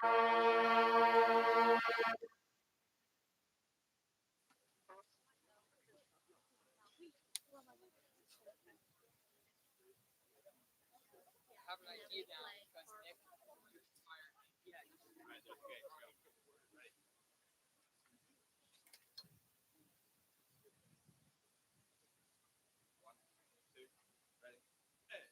Have an idea now because Nick, you're inspired. Yeah. Alright, okay, go. Ready? One, two, ready? Hey.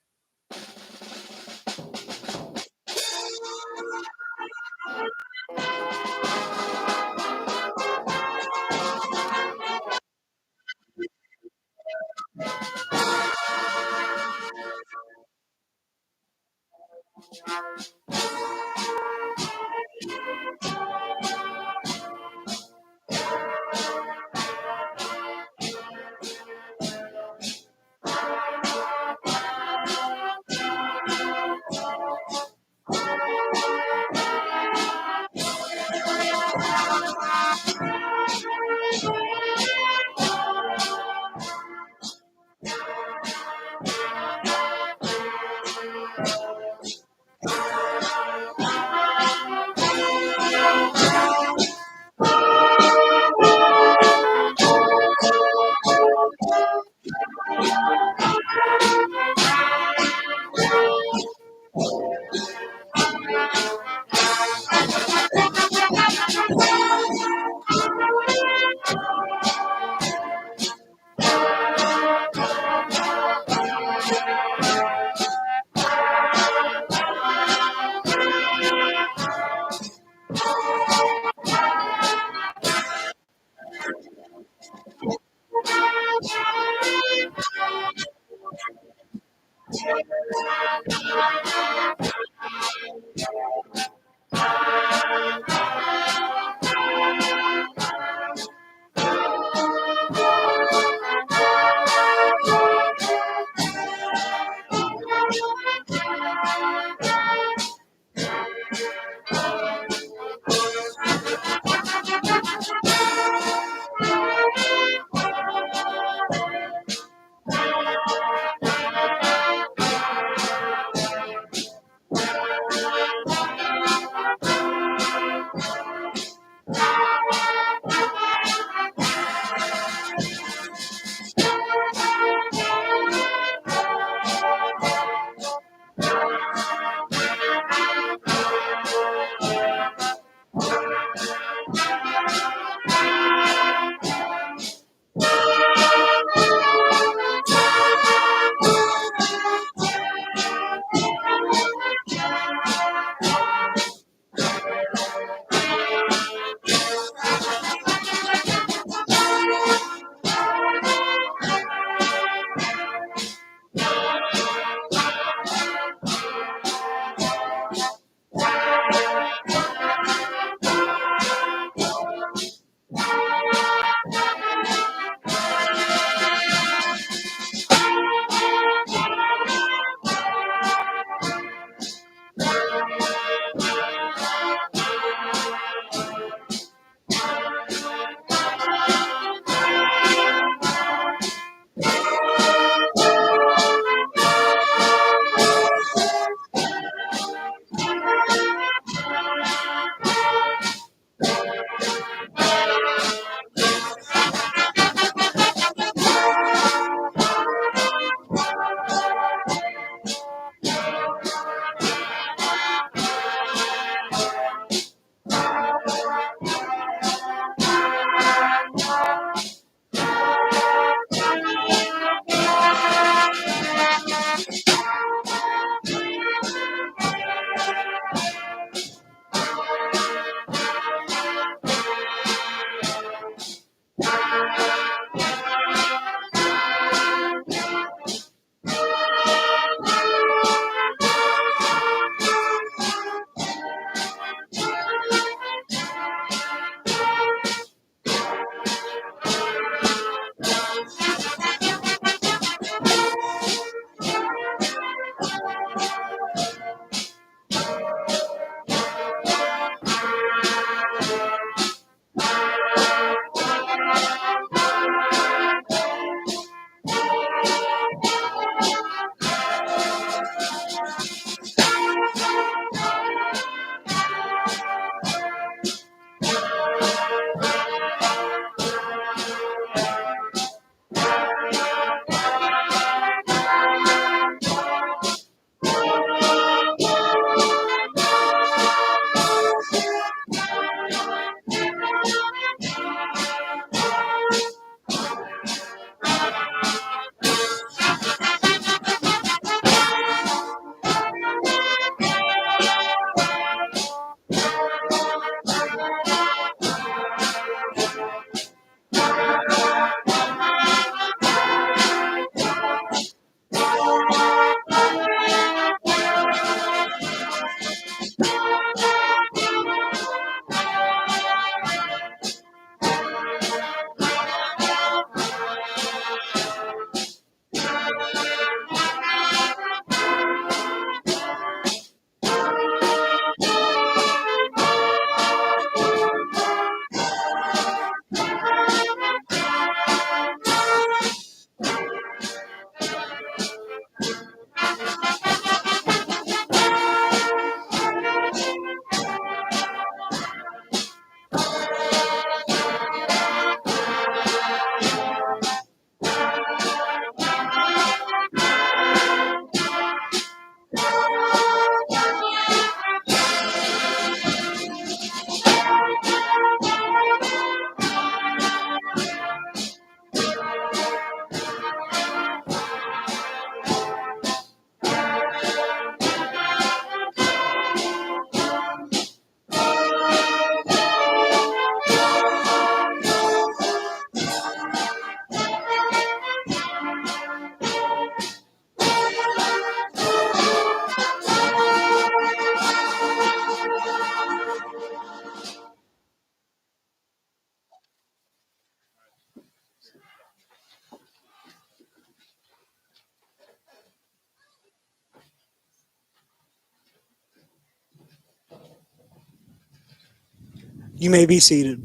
You may be seated.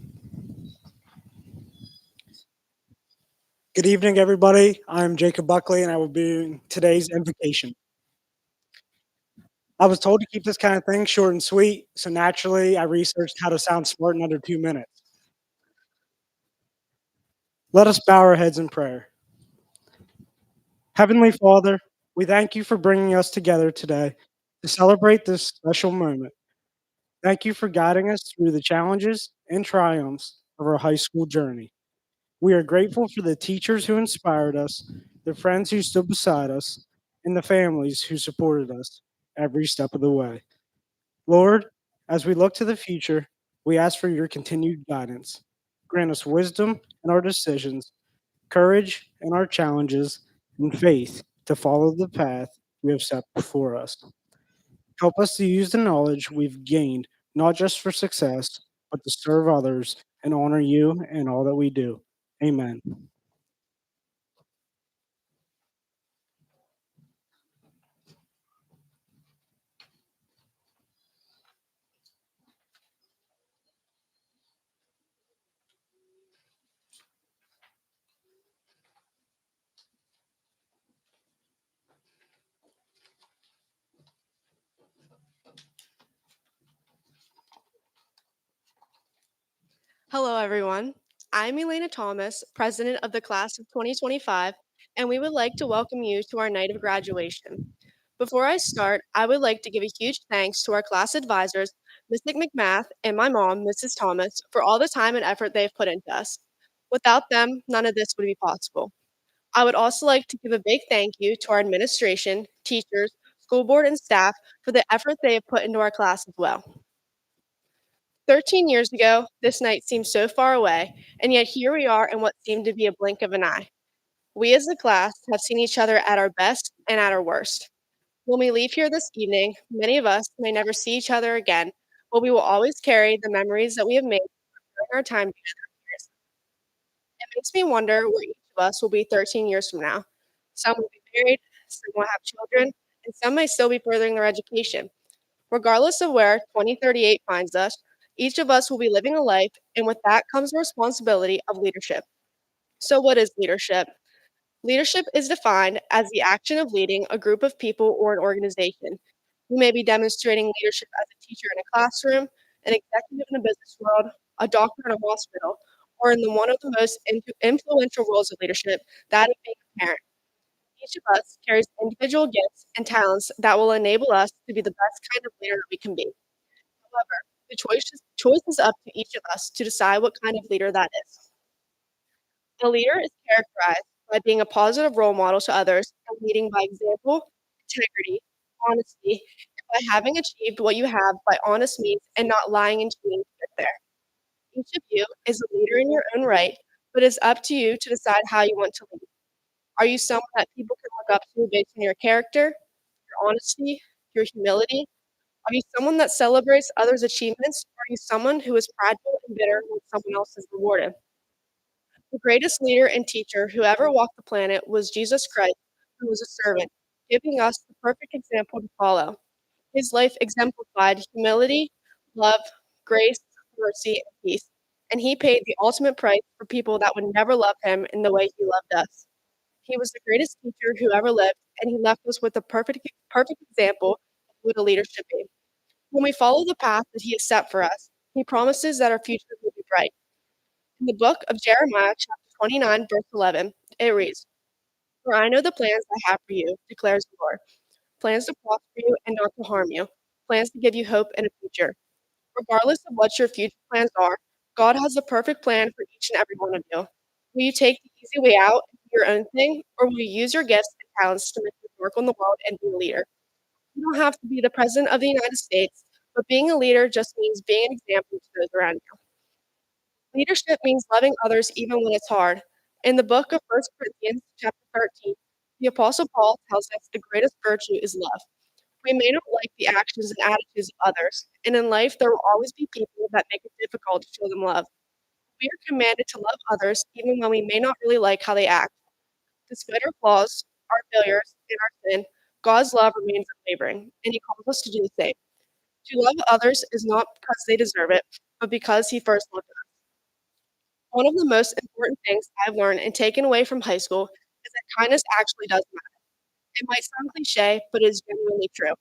Good evening, everybody. I'm Jacob Buckley, and I will be doing today's invocation. I was told to keep this kind of thing short and sweet, so naturally, I researched how to sound smart in under 2 minutes. Let us bow our heads in prayer. Heavenly Father, we thank you for bringing us together today to celebrate this special moment. Thank you for guiding us through the challenges and triumphs of our high school journey. We are grateful for the teachers who inspired us, the friends who stood beside us, and the families who supported us every step of the way. Lord, as we look to the future, we ask for your continued guidance. Grant us wisdom in our decisions, courage in our challenges, and faith to follow the path you have set before us. Help us to use the knowledge we've gained not just for success, but to serve others and honor you in all that we do. Amen. Hello, everyone. I'm Elena Thomas, president of the class of 2025, and we would like to welcome you to our night of graduation. Before I start, I would like to give a huge thanks to our class advisors, Mrs. McMath and my mom, Mrs. Thomas, for all the time and effort they've put into us. Without them, none of this would be possible. I would also like to give a big thank you to our administration, teachers, school board, and staff for the effort they have put into our class as well. 13 years ago, this night seemed so far away, and yet here we are in what seemed to be a blink of an eye. We as a class have seen each other at our best and at our worst. When we leave here this evening, many of us may never see each other again, but we will always carry the memories that we have made during our time together. It makes me wonder where each of us will be 13 years from now. Some will be married, some will have children, and some may still be furthering their education. Regardless of where 2038 finds us, each of us will be living a life, and with that comes the responsibility of leadership. So, what is leadership? Leadership is defined as the action of leading a group of people or an organization. You may be demonstrating leadership as a teacher in a classroom, an executive in the business world, a doctor in a hospital, or in the one of the most influential roles of leadership, that of being a parent. Each of us carries individual gifts and talents that will enable us to be the best kind of leader that we can be. However, the choice is up to each of us to decide what kind of leader that is. A leader is characterized by being a positive role model to others and leading by example, integrity, honesty, and by having achieved what you have by honest means and not lying and cheating to get there. Each of you is a leader in your own right, but it's up to you to decide how you want to lead. Are you someone that people can look up to based on your character, your honesty, your humility? Are you someone that celebrates others' achievements, or are you someone who is prideful and bitter when someone else is rewarded? The greatest leader and teacher who ever walked the planet was Jesus Christ, who was a servant, giving us the perfect example to follow. His life exemplified humility, love, grace, mercy, and peace, and he paid the ultimate price for people that would never love him in the way he loved us. He was the greatest teacher who ever lived, and he left us with a perfect example of what a leader should be. When we follow the path that he has set for us, he promises that our future will be bright. In the book of Jeremiah, chapter 29, verse 11, it reads, "For I know the plans I have for you, declares the Lord, plans to prosper you and not to harm you, plans to give you hope and a future." Regardless of what your future plans are, God has a perfect plan for each and every one of you. Will you take the easy way out and do your own thing, or will you use your gifts and talents to make your mark on the world and be a leader? You don't have to be the president of the United States, but being a leader just means being an example to those around you. Leadership means loving others even when it's hard. In the book of First Corinthians, chapter 13, the Apostle Paul tells us the greatest virtue is love. We may not like the actions and attitudes of others, and in life there will always be people that make it difficult to show them love. We are commanded to love others even when we may not really like how they act. Despite our flaws, our failures, and our sin, God's love remains unwavering, and He calls us to do the same. To love others is not because they deserve it, but because he first loved us. One of the most important things I've learned and taken away from high school is that kindness actually does matter. It might sound cliche, but it is genuinely true.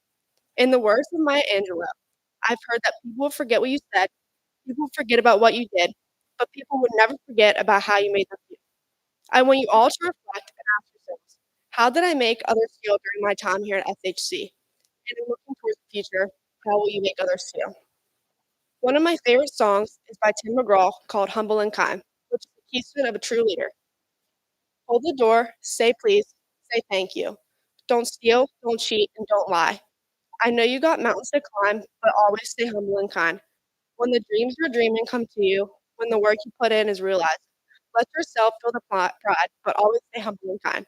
In the words of Maya Angelou, I've heard that people will forget what you said, people forget about what you did, but people would never forget about how you made them feel. I want you all to reflect and ask yourselves, how did I make others feel during my time here at SHC? And in looking towards the future, how will you make others feel? One of my favorite songs is by Tim McGraw called Humble and Kind, which is the keystone of a true leader. Hold the door, say please, say thank you. Don't steal, don't cheat, and don't lie. I know you got mountains to climb, but always stay humble and kind. When the dreams you're dreaming come to you, when the work you put in is realized, let yourself feel the pride, but always stay humble and kind.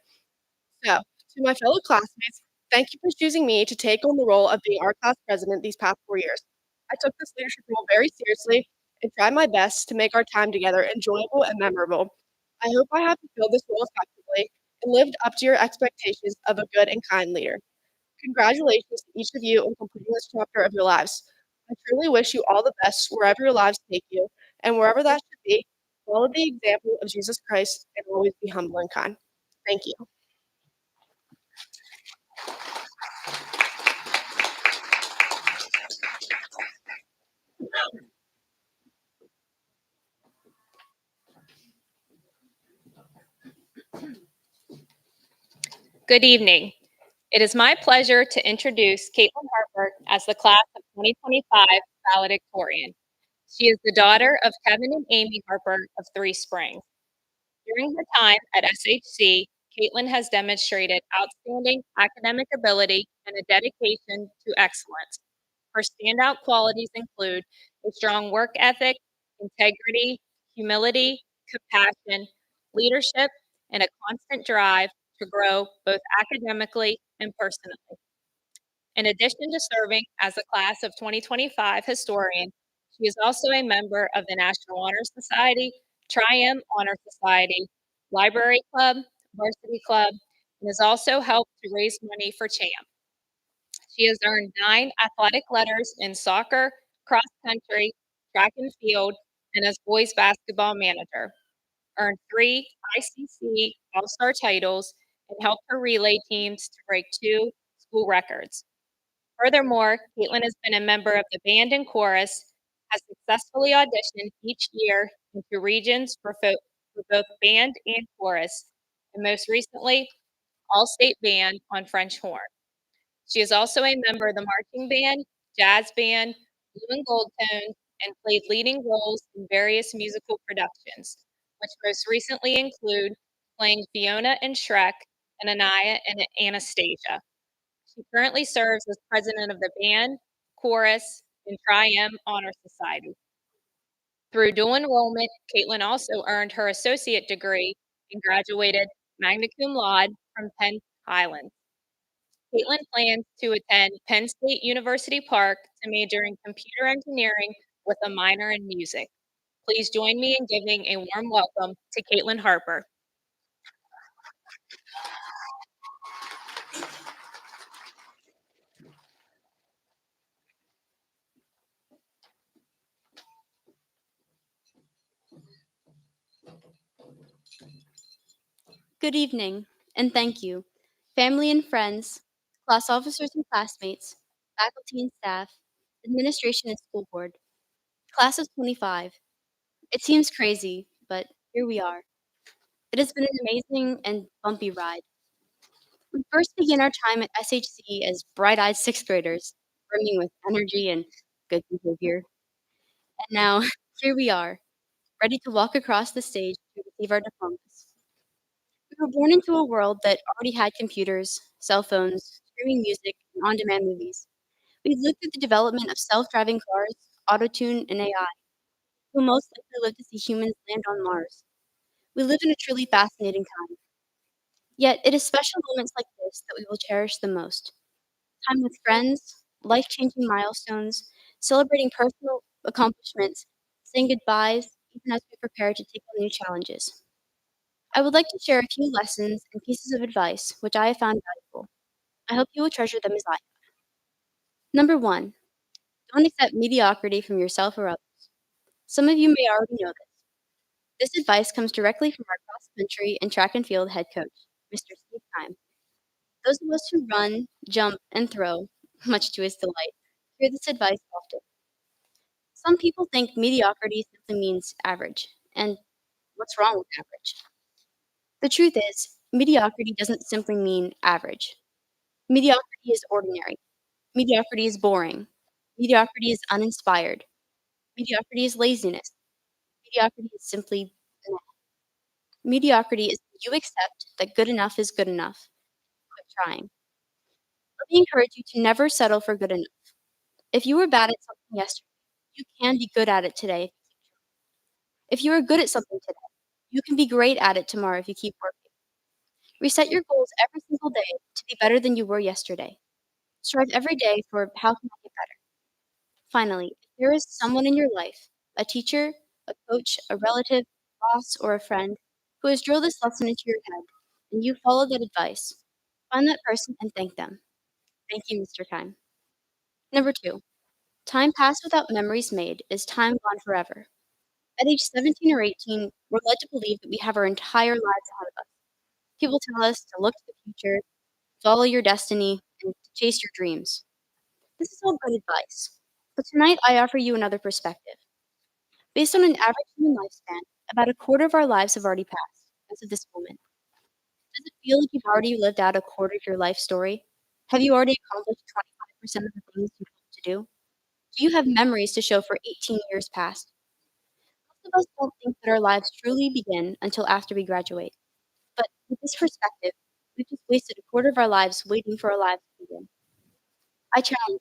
So, to my fellow classmates, thank you for choosing me to take on the role of being our class president these past 4 years. I took this leadership role very seriously and tried my best to make our time together enjoyable and memorable. I hope I have fulfilled this role effectively and lived up to your expectations of a good and kind leader. Congratulations to each of you on completing this chapter of your lives. I truly wish you all the best wherever your lives take you, and wherever that should be, follow the example of Jesus Christ and always be humble and kind. Thank you. Good evening. It is my pleasure to introduce Caitlin Harper as the class of 2025 valedictorian. She is the daughter of Kevin and Amy Harper of Three Springs. During her time at SHC, Caitlin has demonstrated outstanding academic ability and a dedication to excellence. Her standout qualities include a strong work ethic, integrity, humility, compassion, leadership, and a constant drive to grow both academically and personally. In addition to serving as the class of 2025 historian, she is also a member of the National Honor Society, Triumph Honor Society, Library Club, Varsity Club, and has also helped to raise money for CHAMP. She has earned 9 athletic letters in soccer, cross country, track and field, and as boys basketball manager. Earned 3 ICC All Star titles and helped her relay teams to break 2 school records. Furthermore, Caitlin has been a member of the band and chorus, has successfully auditioned each year into regions for both band and chorus, and most recently, All State Band on French horn. She is also a member of the marching band, jazz band, blue and gold tones, and played leading roles in various musical productions, which most recently include playing Fiona in Shrek and Anaya in Anastasia. She currently serves as president of the band, chorus, and Triumph Honor Society. Through dual enrollment, Caitlin also earned her associate degree and graduated magna cum laude from Penn Highlands. Caitlin plans to attend Penn State University Park to major in computer engineering with a minor in music. Please join me in giving a warm welcome to Caitlin Harper. Good evening, and thank you, family and friends, class officers and classmates, faculty and staff, administration and school board, class of 25. It seems crazy, but here we are. It has been an amazing and bumpy ride. We first began our time at SHC as bright-eyed sixth graders, brimming with energy and good behavior. And now, here we are, ready to walk across the stage to receive our diplomas. We were born into a world that already had computers, cell phones, streaming music, and on demand movies. We've lived through the development of self driving cars, autotune, and AI. We'll most likely live to see humans land on Mars. We live in a truly fascinating time. Yet, it is special moments like this that we will cherish the most. Time with friends, life changing milestones, celebrating personal accomplishments, saying goodbyes, even as we prepare to take on new challenges. I would like to share a few lessons and pieces of advice which I have found valuable. I hope you will treasure them as I have. Number one, don't accept mediocrity from yourself or others. Some of you may already know this. This advice comes directly from our cross country and track and field head coach, Mr. Steve Time. Those of us who run, jump, and throw, much to his delight, hear this advice often. Some people think mediocrity simply means average, and what's wrong with average? The truth is, mediocrity doesn't simply mean average. Mediocrity is ordinary. Mediocrity is boring. Mediocrity is uninspired. Mediocrity is laziness. Mediocrity is simply meh. Mediocrity is when you accept that good enough is good enough. Quit trying. Let me encourage you to never settle for good enough. If you were bad at something yesterday, you can be good at it today. If you are good at something today, you can be great at it tomorrow if you keep working. Reset your goals every single day to be better than you were yesterday. Strive every day for how can I get better. Finally, if there is someone in your life, a teacher, a coach, a relative, boss, or a friend, who has drilled this lesson into your head, and you follow that advice, find that person and thank them. Thank you, Mr. Time. Number 2, time passed without memories made is time gone forever. At age 17 or 18, we're led to believe that we have our entire lives ahead of us. People tell us to look to the future, follow your destiny, and to chase your dreams. This is all good advice. But tonight I offer you another perspective. Based on an average human lifespan, about a quarter of our lives have already passed as of this moment. Does it feel like you've already lived out a quarter of your life story? Have you already accomplished 25% of the things you hope to do? Do you have memories to show for 18 years past? Most of us don't think that our lives truly begin until after we graduate. But with this perspective, we've just wasted a quarter of our lives waiting for our lives to begin. I challenge you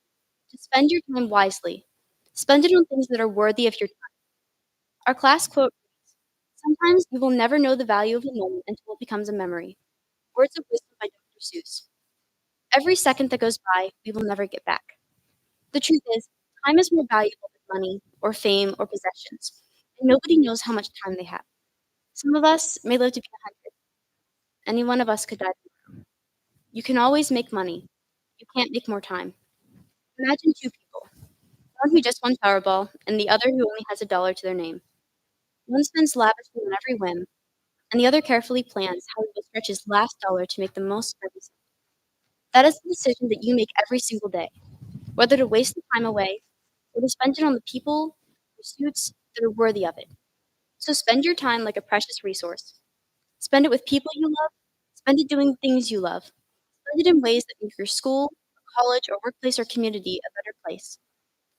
to spend your time wisely. Spend it on things that are worthy of your time. Our class quote reads, "Sometimes you will never know the value of a moment until it becomes a memory." Words of wisdom by Dr. Seuss. Every second that goes by, we will never get back. The truth is, time is more valuable than money or fame or possessions, and nobody knows how much time they have. Some of us may live to be 100. Any one of us could die tomorrow. You can always make money. You can't make more time. Imagine two people, one who just won Powerball and the other who only has $1 to their name. One spends lavishly on every whim, and the other carefully plans how he will stretch his last dollar to make the most of every cent. That is the decision that you make every single day, whether to waste the time away or to spend it on the people, pursuits that are worthy of it. So spend your time like a precious resource. Spend it with people you love. Spend it doing things you love. Spend it in ways that make your school, college, or workplace or community a better place.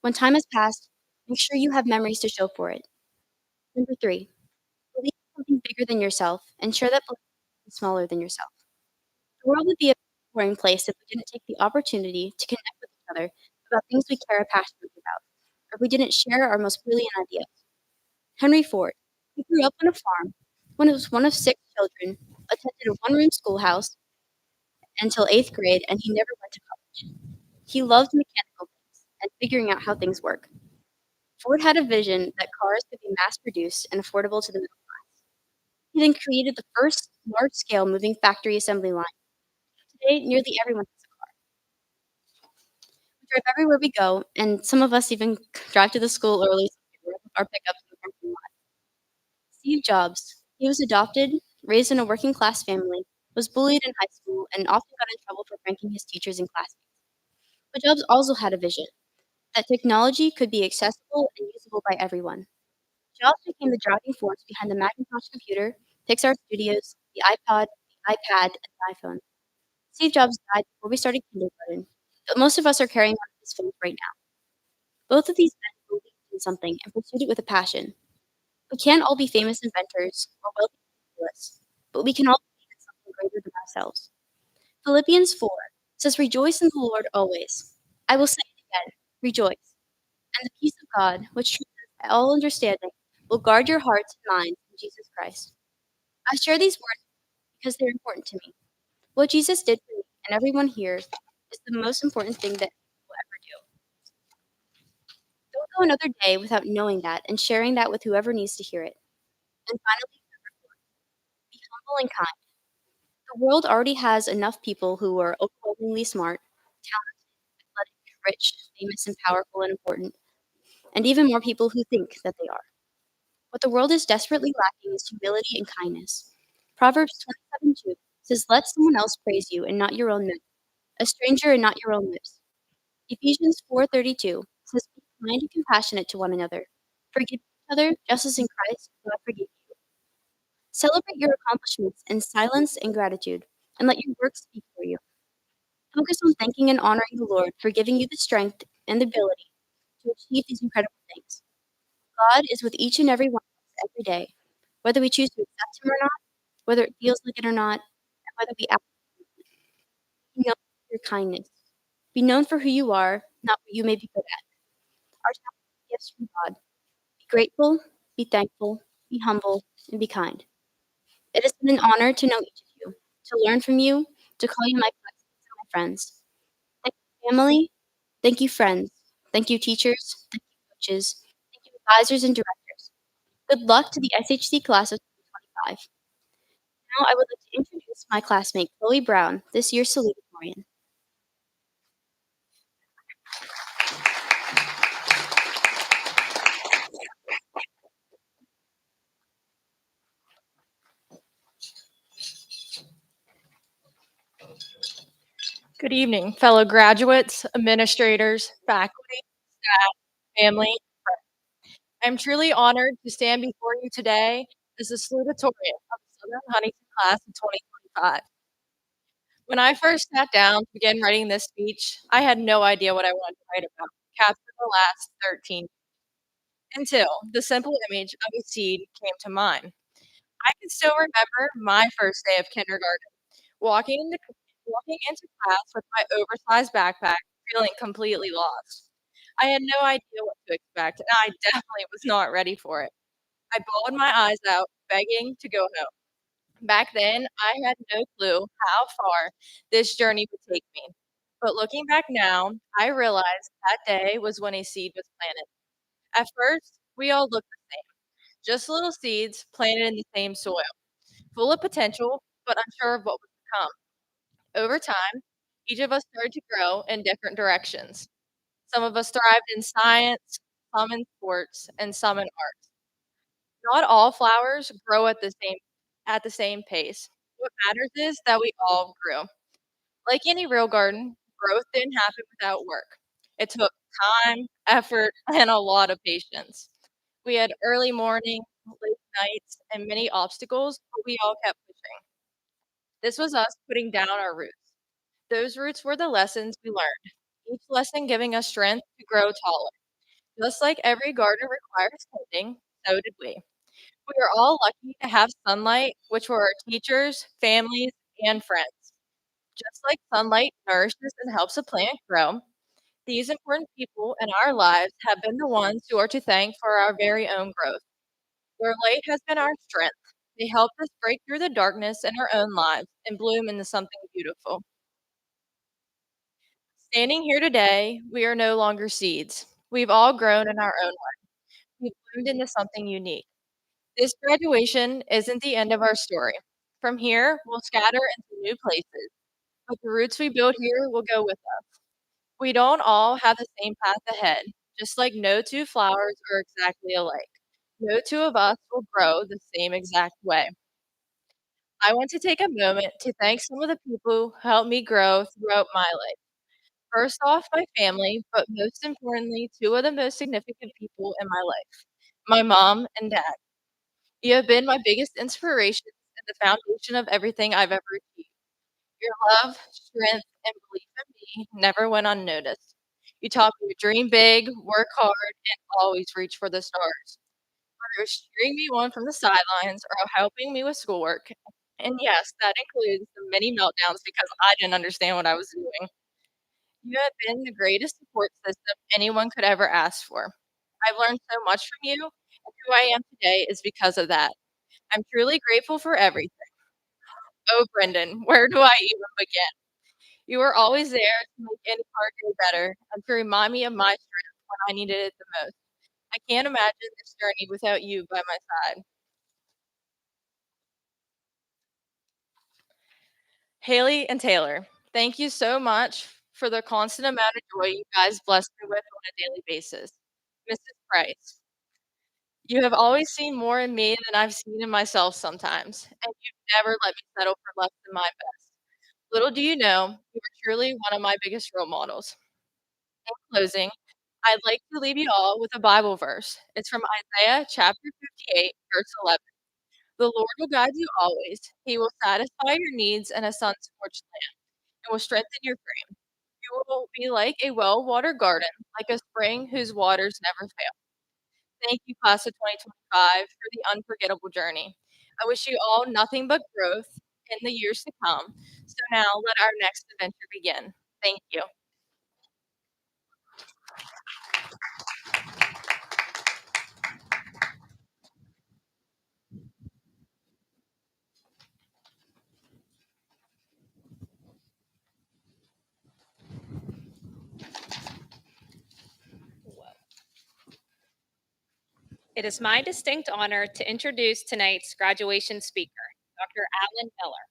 When time has passed, make sure you have memories to show for it. Number 3, believe in something bigger than yourself and share that belief with something smaller than yourself. The world would be a boring place if we didn't take the opportunity to connect with each other about things we care passionately about, or if we didn't share our most brilliant ideas. Henry Ford, he grew up on a farm, when he was one of 6 children, attended a one-room schoolhouse until 8th grade, and he never went to college. He loved mechanical things and figuring out how things work. Ford had a vision that cars could be mass-produced and affordable to the middle class. He then created the first large-scale moving factory assembly line. Today, nearly everyone has a car. We drive everywhere we go, and some of us even drive to the school early so we can wrap up our pickups in the parking lot. Steve Jobs, he was adopted, raised in a working-class family, was bullied in high school, and often got in trouble for pranking his teachers and classmates. But Jobs also had a vision that technology could be accessible and usable by everyone. Jobs became the driving force behind the Macintosh computer, Pixar Studios, the iPod, the iPad, and the iPhone. Steve Jobs died before we started kindergarten, but most of us are carrying on his fame right now. Both of these men believed in something and pursued it with a passion. We can't all be famous inventors or wealthy individualists, but we can all believe in something greater than ourselves. Philippians 4 says, "Rejoice in the Lord always." I will say it again, rejoice. And the peace of God, which transcends all understanding, will guard your hearts and minds in Jesus Christ. I share these words because they're important to me. What Jesus did for me and everyone here is the most important thing that we'll ever do. Don't go another day without knowing that and sharing that with whoever needs to hear it. And finally, number 4, be humble and kind. The world already has enough people who are overwhelmingly smart, talented, athletic, rich, famous, and powerful and important, and even more people who think that they are. What the world is desperately lacking is humility and kindness. Proverbs 27:2 says, "Let someone else praise you and not your own mouth, a stranger and not your own lips." Ephesians 4:32 says, "Be kind and compassionate to one another. Forgive each other, just as in Christ God forgave you." Celebrate your accomplishments in silence and gratitude, and let your work speak for you. Focus on thanking and honoring the Lord for giving you the strength and the ability to achieve these incredible things. God is with each and every one of us every day, whether we choose to accept Him or not, whether it feels like it or not, and whether we act. Be known for your kindness. Be known for who you are, not what you may be good at. Our talents are gifts from God. Be grateful, be thankful, be humble, and be kind. It has been an honor to know each of you, to learn from you, to call you my classmates and my friends. Thank you, family. Thank you, friends. Thank you, teachers. Thank you, coaches. Thank you, advisors and directors. Good luck to the SHC class of 2025. Now I would like to introduce my classmate, Chloe Brown, this year's salutatorian. Good evening, fellow graduates, administrators, faculty, staff, family, and friends. I'm truly honored to stand before you today as the salutatorian of the Southern Huntington class of 2025. When I first sat down to begin writing this speech, I had no idea what I wanted to write about, capture the last 13, until the simple image of a seed came to mind. I can still remember my first day of kindergarten. Walking into class with my oversized backpack, feeling completely lost. I had no idea what to expect, and I definitely was not ready for it. I bawled my eyes out, begging to go home. Back then, I had no clue how far this journey would take me. But looking back now, I realized that day was when a seed was planted. At first, we all looked the same, just little seeds planted in the same soil, full of potential, but unsure of what was to come. Over time, each of us started to grow in different directions. Some of us thrived in science, some in sports, and some in art. Not all flowers grow at the same pace. What matters is that we all grew. Like any real garden, growth didn't happen without work. It took time, effort, and a lot of patience. We had early mornings, late nights, and many obstacles, but we all kept pushing. This was us putting down our roots. Those roots were the lessons we learned, each lesson giving us strength to grow taller. Just like every garden requires tending, so did we. We are all lucky to have sunlight, which were our teachers, families, and friends. Just like sunlight nourishes and helps a plant grow, these important people in our lives have been the ones who are to thank for our very own growth. Their light has been our strength. They helped us break through the darkness in our own lives and bloom into something beautiful. Standing here today, we are no longer seeds. We've all grown in our own way. We've bloomed into something unique. This graduation isn't the end of our story. From here, we'll scatter into new places, but the roots we build here will go with us. We don't all have the same path ahead, just like no two flowers are exactly alike. No two of us will grow the same exact way. I want to take a moment to thank some of the people who helped me grow throughout my life. First off, my family, but most importantly, two of the most significant people in my life, my mom and dad. You have been my biggest inspirations and the foundation of everything I've ever achieved. Your love, strength, and belief in me never went unnoticed. You taught me to dream big, work hard, and always reach for the stars. Whether it was cheering me on from the sidelines or helping me with schoolwork. And yes, that includes the many meltdowns because I didn't understand what I was doing. You have been the greatest support system anyone could ever ask for. I've learned so much from you, and who I am today is because of that. I'm truly grateful for everything. Oh, Brendan, where do I even begin? You were always there to make any hard day better and to remind me of my strength when I needed it the most. I can't imagine this journey without you by my side. Haley and Taylor, thank you so much for the constant amount of joy you guys bless me with on a daily basis. Mrs. Price, You have always seen more in me than I've seen in myself sometimes, and you've never let me settle for less than my best. Little do you know, you are truly one of my biggest role models. In closing, I'd like to leave you all with a Bible verse. It's from Isaiah chapter 58, verse 11. The Lord will guide you always. He will satisfy your needs in a sun-scorched land and will strengthen your frame. You will be like a well-watered garden, like a spring whose waters never fail. Thank you, class of 2025, for the unforgettable journey. I wish you all nothing but growth in the years to come. So now let our next adventure begin. Thank you. It is my distinct honor to introduce tonight's graduation speaker, Dr. Alan Miller,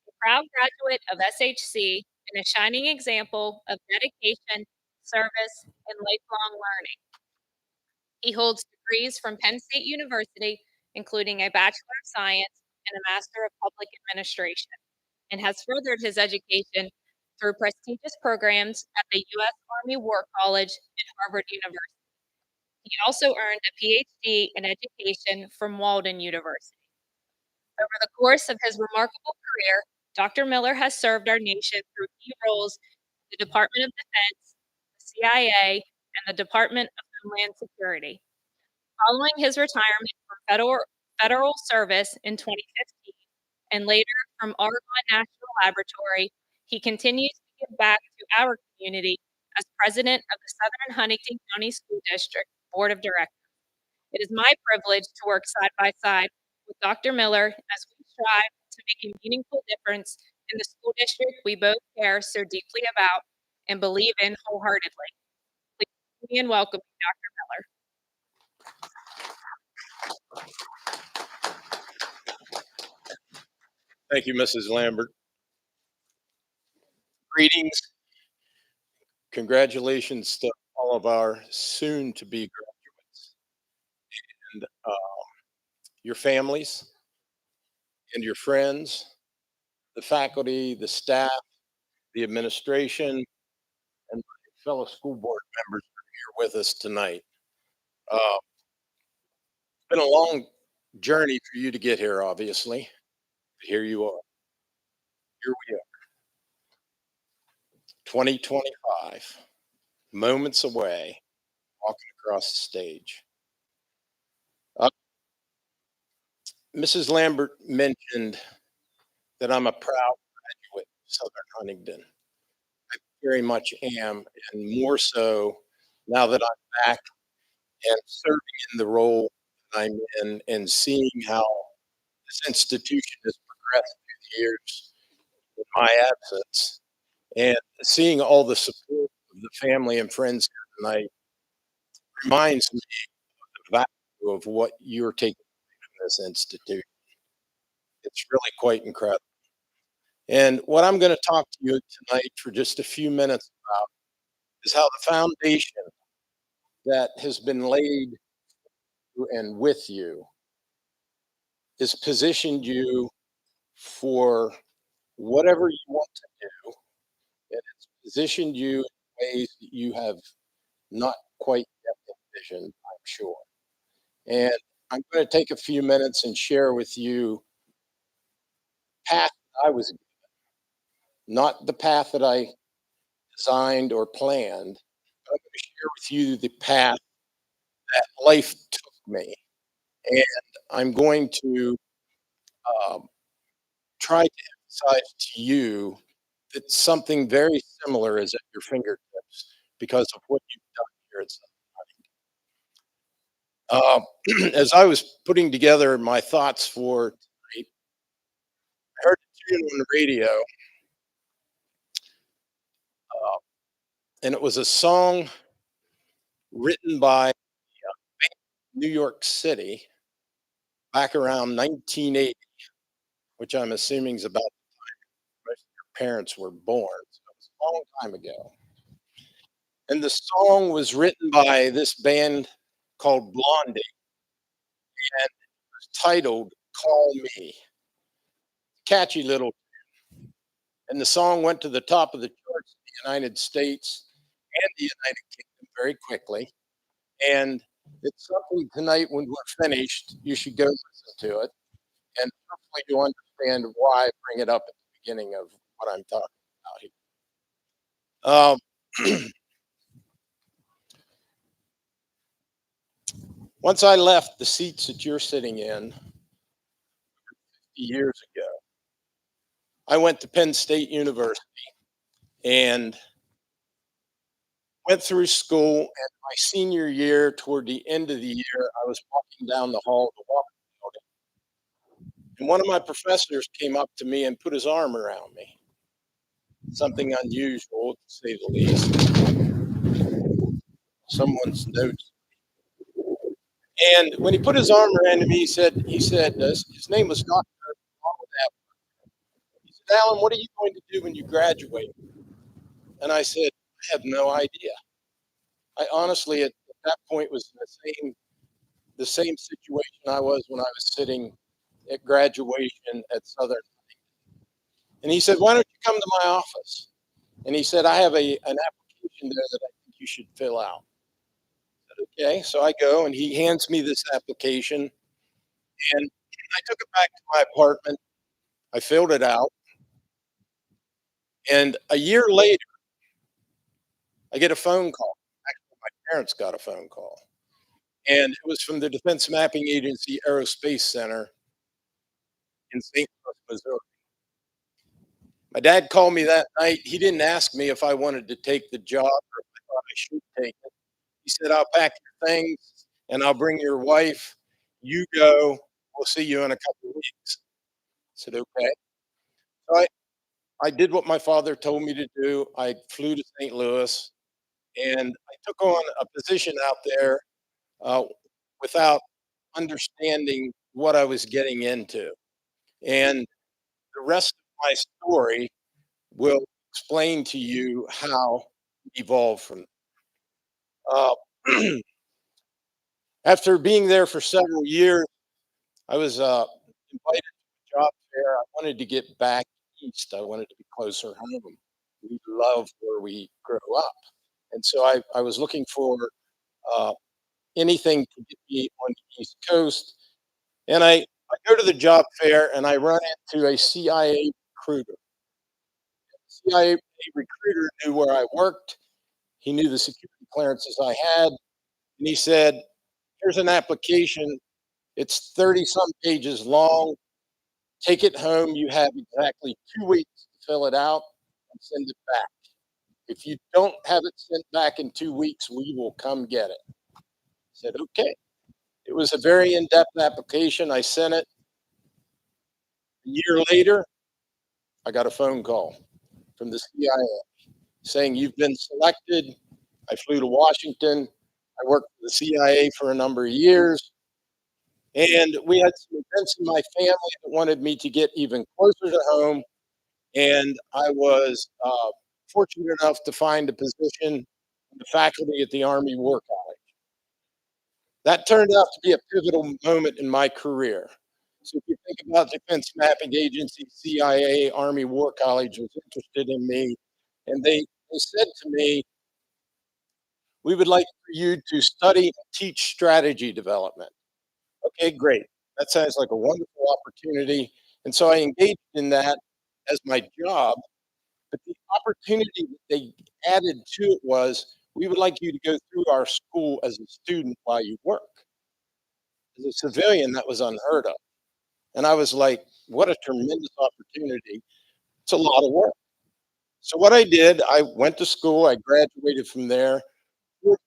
a proud graduate of SHC and a shining example of dedication, service, and lifelong learning. He holds degrees from Penn State University, including a Bachelor of Science and a Master of Public Administration, and has furthered his education through prestigious programs at the U.S. Army War College and Harvard University. He also earned a PhD in education from Walden University. Over the course of his remarkable career, Dr. Miller has served our nation through key roles in the Department of Defense, the CIA, and the Department of Homeland Security. Following his retirement from federal service in 2015 and later from Oregon National Laboratory, he continues to give back to our community as president of the Southern Huntington County School District Board of Directors. It is my privilege to work side by side with Dr. Miller as we strive to make a meaningful difference in the school district we both care so deeply about and believe in wholeheartedly. Please join me in welcoming Dr. Miller. Thank you, Mrs. Lambert. Greetings. Congratulations to all of our soon-to-be graduates and your families and your friends, the faculty, the staff, the administration, and my fellow school board members who are here with us tonight. It's been a long journey for you to get here, obviously. But here you are. Here we are. 2025, moments away, walking across the stage. Mrs. Lambert mentioned that I'm a proud graduate of Southern Huntington. I very much am, and more so now that I'm back and serving in the role that I'm in and seeing how this institution has progressed through the years in my absence, and seeing all the support of the family and friends here tonight reminds me of the value of what you're taking from this institution. It's really quite incredible. And what I'm going to talk to you tonight for just a few minutes about is how the foundation that has been laid and with you has positioned you for whatever you want to do. And it's positioned you in ways that you have not quite yet envisioned, I'm sure. And I'm going to take a few minutes and share with you the path that I was given, not the path that I designed or planned. I'm going to share with you the path that life took me. And I'm going to um, try to emphasize to you that something very similar is at your fingertips because of what you've done here at Southern Huntington. As I was putting together my thoughts for tonight, I heard a tune on the radio, and it was a song written by New York City back around 1980, which I'm assuming is about the time most of your parents were born. So it was a long time ago. And the song was written by this band called Blondie. and it was titled "Call Me." Catchy little, and the song went to the top of the charts in the United States and the United Kingdom very quickly. And it's something tonight when we're finished, you should go listen to it, and hopefully you'll understand why I bring it up at the beginning of what I'm talking about here. Once I left the seats that you're sitting in 50 years ago, I went to Penn State University and went through school. And my senior year, toward the end of the year, I was walking down the hall of the Walker building, and one of my professors came up to me and put his arm around me. Something unusual, to say the least. Someone's notes. And when he put his arm around me, his name was Dr. He said, "Alan, what are you going to do when you graduate?" And I said, "I have no idea." I honestly, at that point, was in the same situation I was when I was sitting at graduation at Southern. And he said, "Why don't you come to my office?" And he said, "I have an application there that I think you should fill out." I said, "Okay." So I go, and he hands me this application, and I took it back to my apartment. I filled it out, and a year later, I get a phone call. Actually, my parents got a phone call, and it was from the Defense Mapping Agency Aerospace Center in St. Louis, Missouri. My dad called me that night. He didn't ask me if I wanted to take the job or if I thought I should take it. He said, "I'll pack your things and I'll bring your wife. You go. We'll see you in a couple of weeks." I said, "Okay." So I did what my father told me to do. I flew to St. Louis and I took on a position out there uh, without understanding what I was getting into. And the rest of my story will explain to you how it evolved from uh, after being there for several years. I was invited to a job fair. I wanted to get back east. I wanted to be closer home. We love where we grew up. And so I was looking for uh, anything to get me on the East Coast. And I go to the job fair and I run into a CIA recruiter. CIA recruiter knew where I worked. He knew the security clearances I had. And he said, "Here's an application. It's 30 some pages long. Take it home. You have exactly 2 weeks to fill it out and send it back. If you don't have it sent back in 2 weeks, we will come get it." I said, "Okay." It was a very in depth application. I sent it. A year later, I got a phone call from the CIA saying, "You've been selected." I flew to Washington. I worked for the CIA for a number of years. And we had some events in my family that wanted me to get even closer to home. And I was fortunate enough to find a position in the faculty at the Army War College. That turned out to be a pivotal moment in my career. So if you think about Defense Mapping Agency, CIA, Army War College was interested in me. And they said to me, "We would like for you to study and teach strategy development." Okay, great. That sounds like a wonderful opportunity. And so I engaged in that as my job. But the opportunity that they added to it was, "We would like you to go through our school as a student while you work." As a civilian, that was unheard of. And I was like, what a tremendous opportunity. It's a lot of work. So what I did, I went to school, I graduated from there. Toward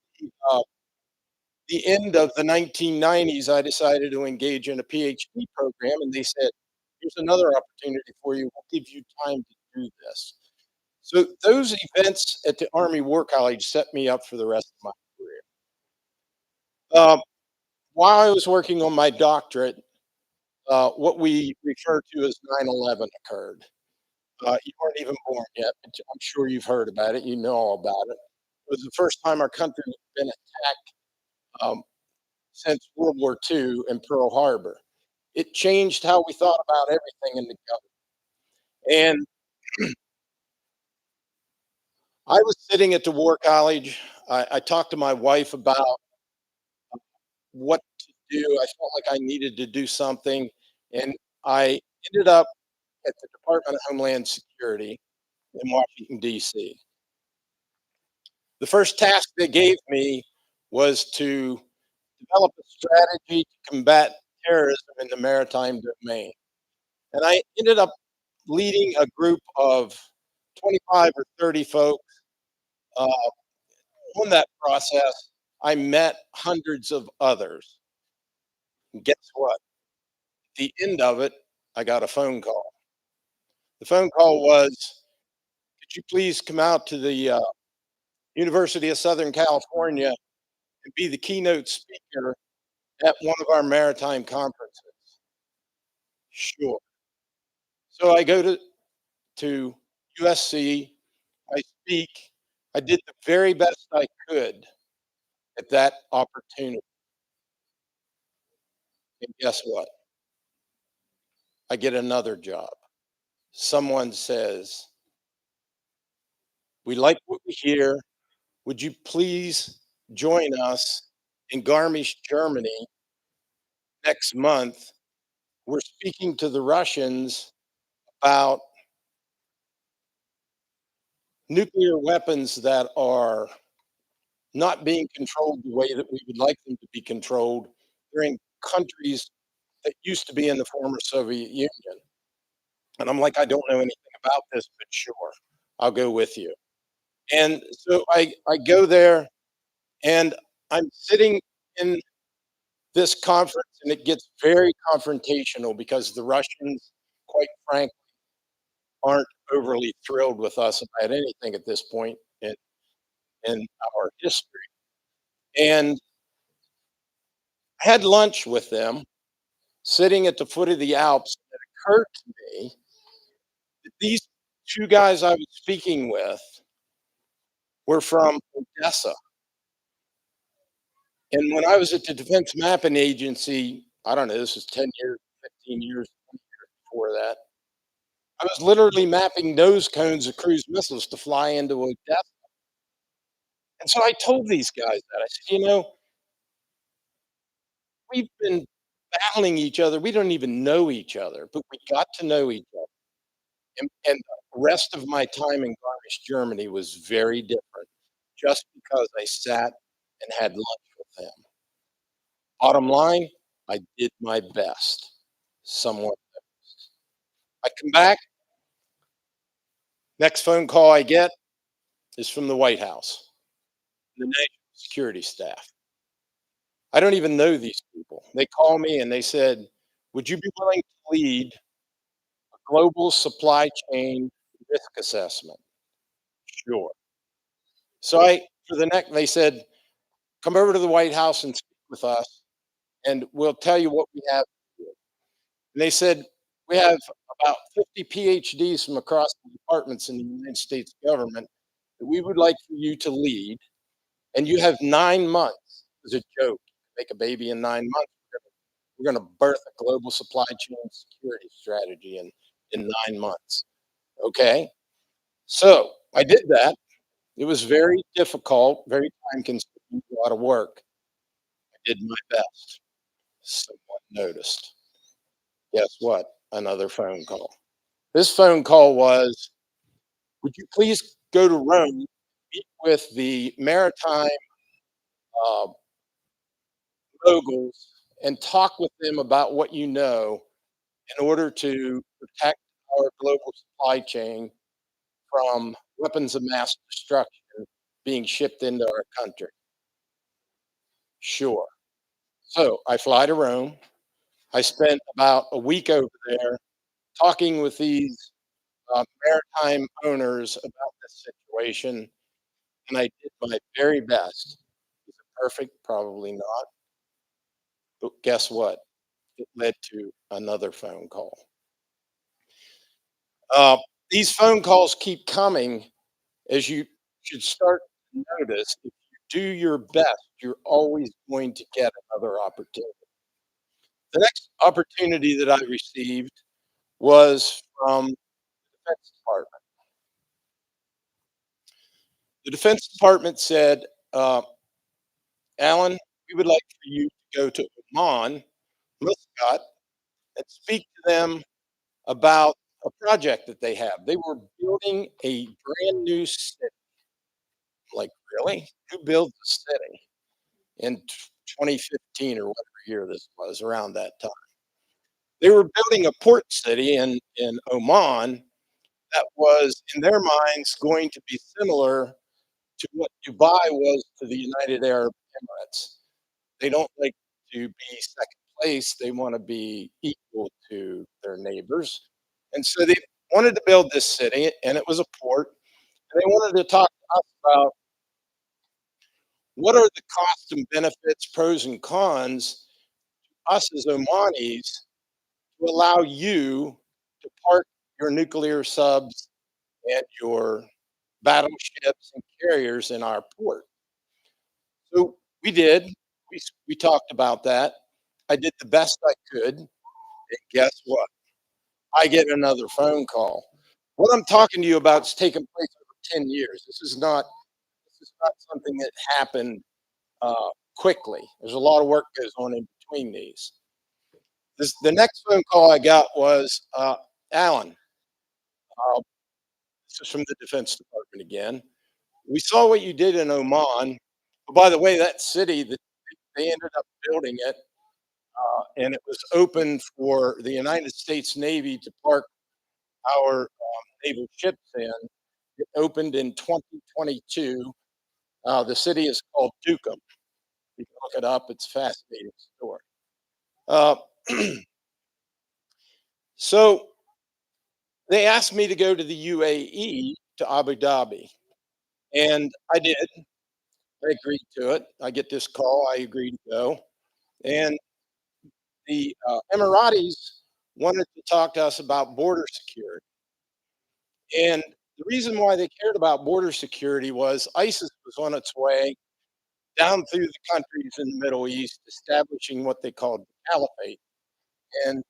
uh, the end of the 1990s, I decided to engage in a PhD program, and they said, "Here's another opportunity for you. We'll give you time to do this." So those events at the Army War College set me up for the rest of my career. While I was working on my doctorate, what we refer to as 9/11 occurred. You weren't even born yet, but I'm sure you've heard about it. You know all about it. It was the first time our country had been attacked um, since World War II and Pearl Harbor. It changed how we thought about everything in the government. And I was sitting at the War College. I talked to my wife about what to do. I felt like I needed to do something. And I ended up at the Department of Homeland Security in Washington, D.C. The first task they gave me was to develop a strategy to combat terrorism in the maritime domain. And I ended up leading a group of 25 or 30 folks. Uh, on that process, I met hundreds of others. And guess what? At the end of it, I got a phone call. The phone call was, could you please come out to the University of Southern California and be the keynote speaker at one of our maritime conferences? Sure. So I go to USC, I speak. I did the very best I could at that opportunity. And guess what? I get another job. Someone says, we like what we hear. Would you please join us in Garmisch, Germany next month? We're speaking to the Russians about nuclear weapons that are not being controlled the way that we would like them to be controlled. They're in countries that used to be in the former Soviet Union. And I'm like, I don't know anything about this, but sure, I'll go with you. And so I go there and I'm sitting in this conference and it gets very confrontational because the Russians, quite frankly, aren't overly thrilled with us about anything at this point in our history. And I had lunch with them sitting at the foot of the Alps. It occurred to me that these two guys I was speaking with were from Odessa. And when I was at the Defense Mapping Agency, I don't know, this was 10 years, 15 years, 20 years before that, I was literally mapping nose cones of cruise missiles to fly into Odessa. And so I told these guys that. I said, you know, we've been battling each other. We don't even know each other, but we got to know each other. And the rest of my time in Garmisch, Germany was very different just because I sat and had lunch with them. Bottom line, I did my best. Somewhat best. I come back. Next phone call I get is from the White House, the national security staff. I don't even know these people. They call me and they said, would you be willing to lead a global supply chain risk assessment? Sure. So they said, come over to the White House and speak with us, and we'll tell you what we have. And they said, we have about 50 PhDs from across the departments in the United States government that we would like for you to lead, and you have 9 months. It was a joke. Make a baby in 9 months. We're going to birth a global supply chain security strategy in 9 months. Okay. So I did that. It was very difficult, very time consuming, a lot of work. I did my best. Someone noticed. Guess what? Another phone call. This phone call was, would you please go to Rome, meet with the maritime uh, moguls, and talk with them about what you know in order to protect our global supply chain from weapons of mass destruction being shipped into our country? Sure. So I fly to Rome. I spent about a week over there talking with these maritime owners about this situation, and I did my very best. Is it perfect? Probably not. But guess what? It led to another phone call. These phone calls keep coming, as you should start to notice if you do your best. You're always going to get another opportunity. The next opportunity that I received was from the Defense Department. The Defense Department said, Alan, we would like for you to go to Oman, Muscat, and speak to them about a project that they have. They were building a brand new city. Like, really? Who builds a city in 2015 or whatever year this was, around that time? They were building a port city in Oman that was, in their minds, going to be similar to what Dubai was to the United Arab Emirates. They don't like to be second place. They want to be equal to their neighbors. And so they wanted to build this city, and it was a port. And they wanted to talk to us about what are the costs and benefits, pros and cons, us as Omanis, to allow you to park your nuclear subs and your battleships and carriers in our port. So we did. We talked about that. I did the best I could. And guess what? I get another phone call. What I'm talking to you about is taking place over 10 years. This is not something that happened quickly. There's a lot of work goes on in between these. The next phone call I got was, Alan, this is from the Defense Department again. We saw what you did in Oman. Oh, by the way, that city, that they ended up building it, and it was open for the United States Navy to park our naval ships in. It opened in 2022. The city is called Dukum. You can look it up. It's a fascinating story. Uh, so they asked me to go to the UAE, to Abu Dhabi, and I did. I agreed to it. I get this call. I agreed to go, and the Emiratis wanted to talk to us about border security. And the reason why they cared about border security was ISIS was on its way down through the countries in the Middle East, establishing what they called the caliphate. And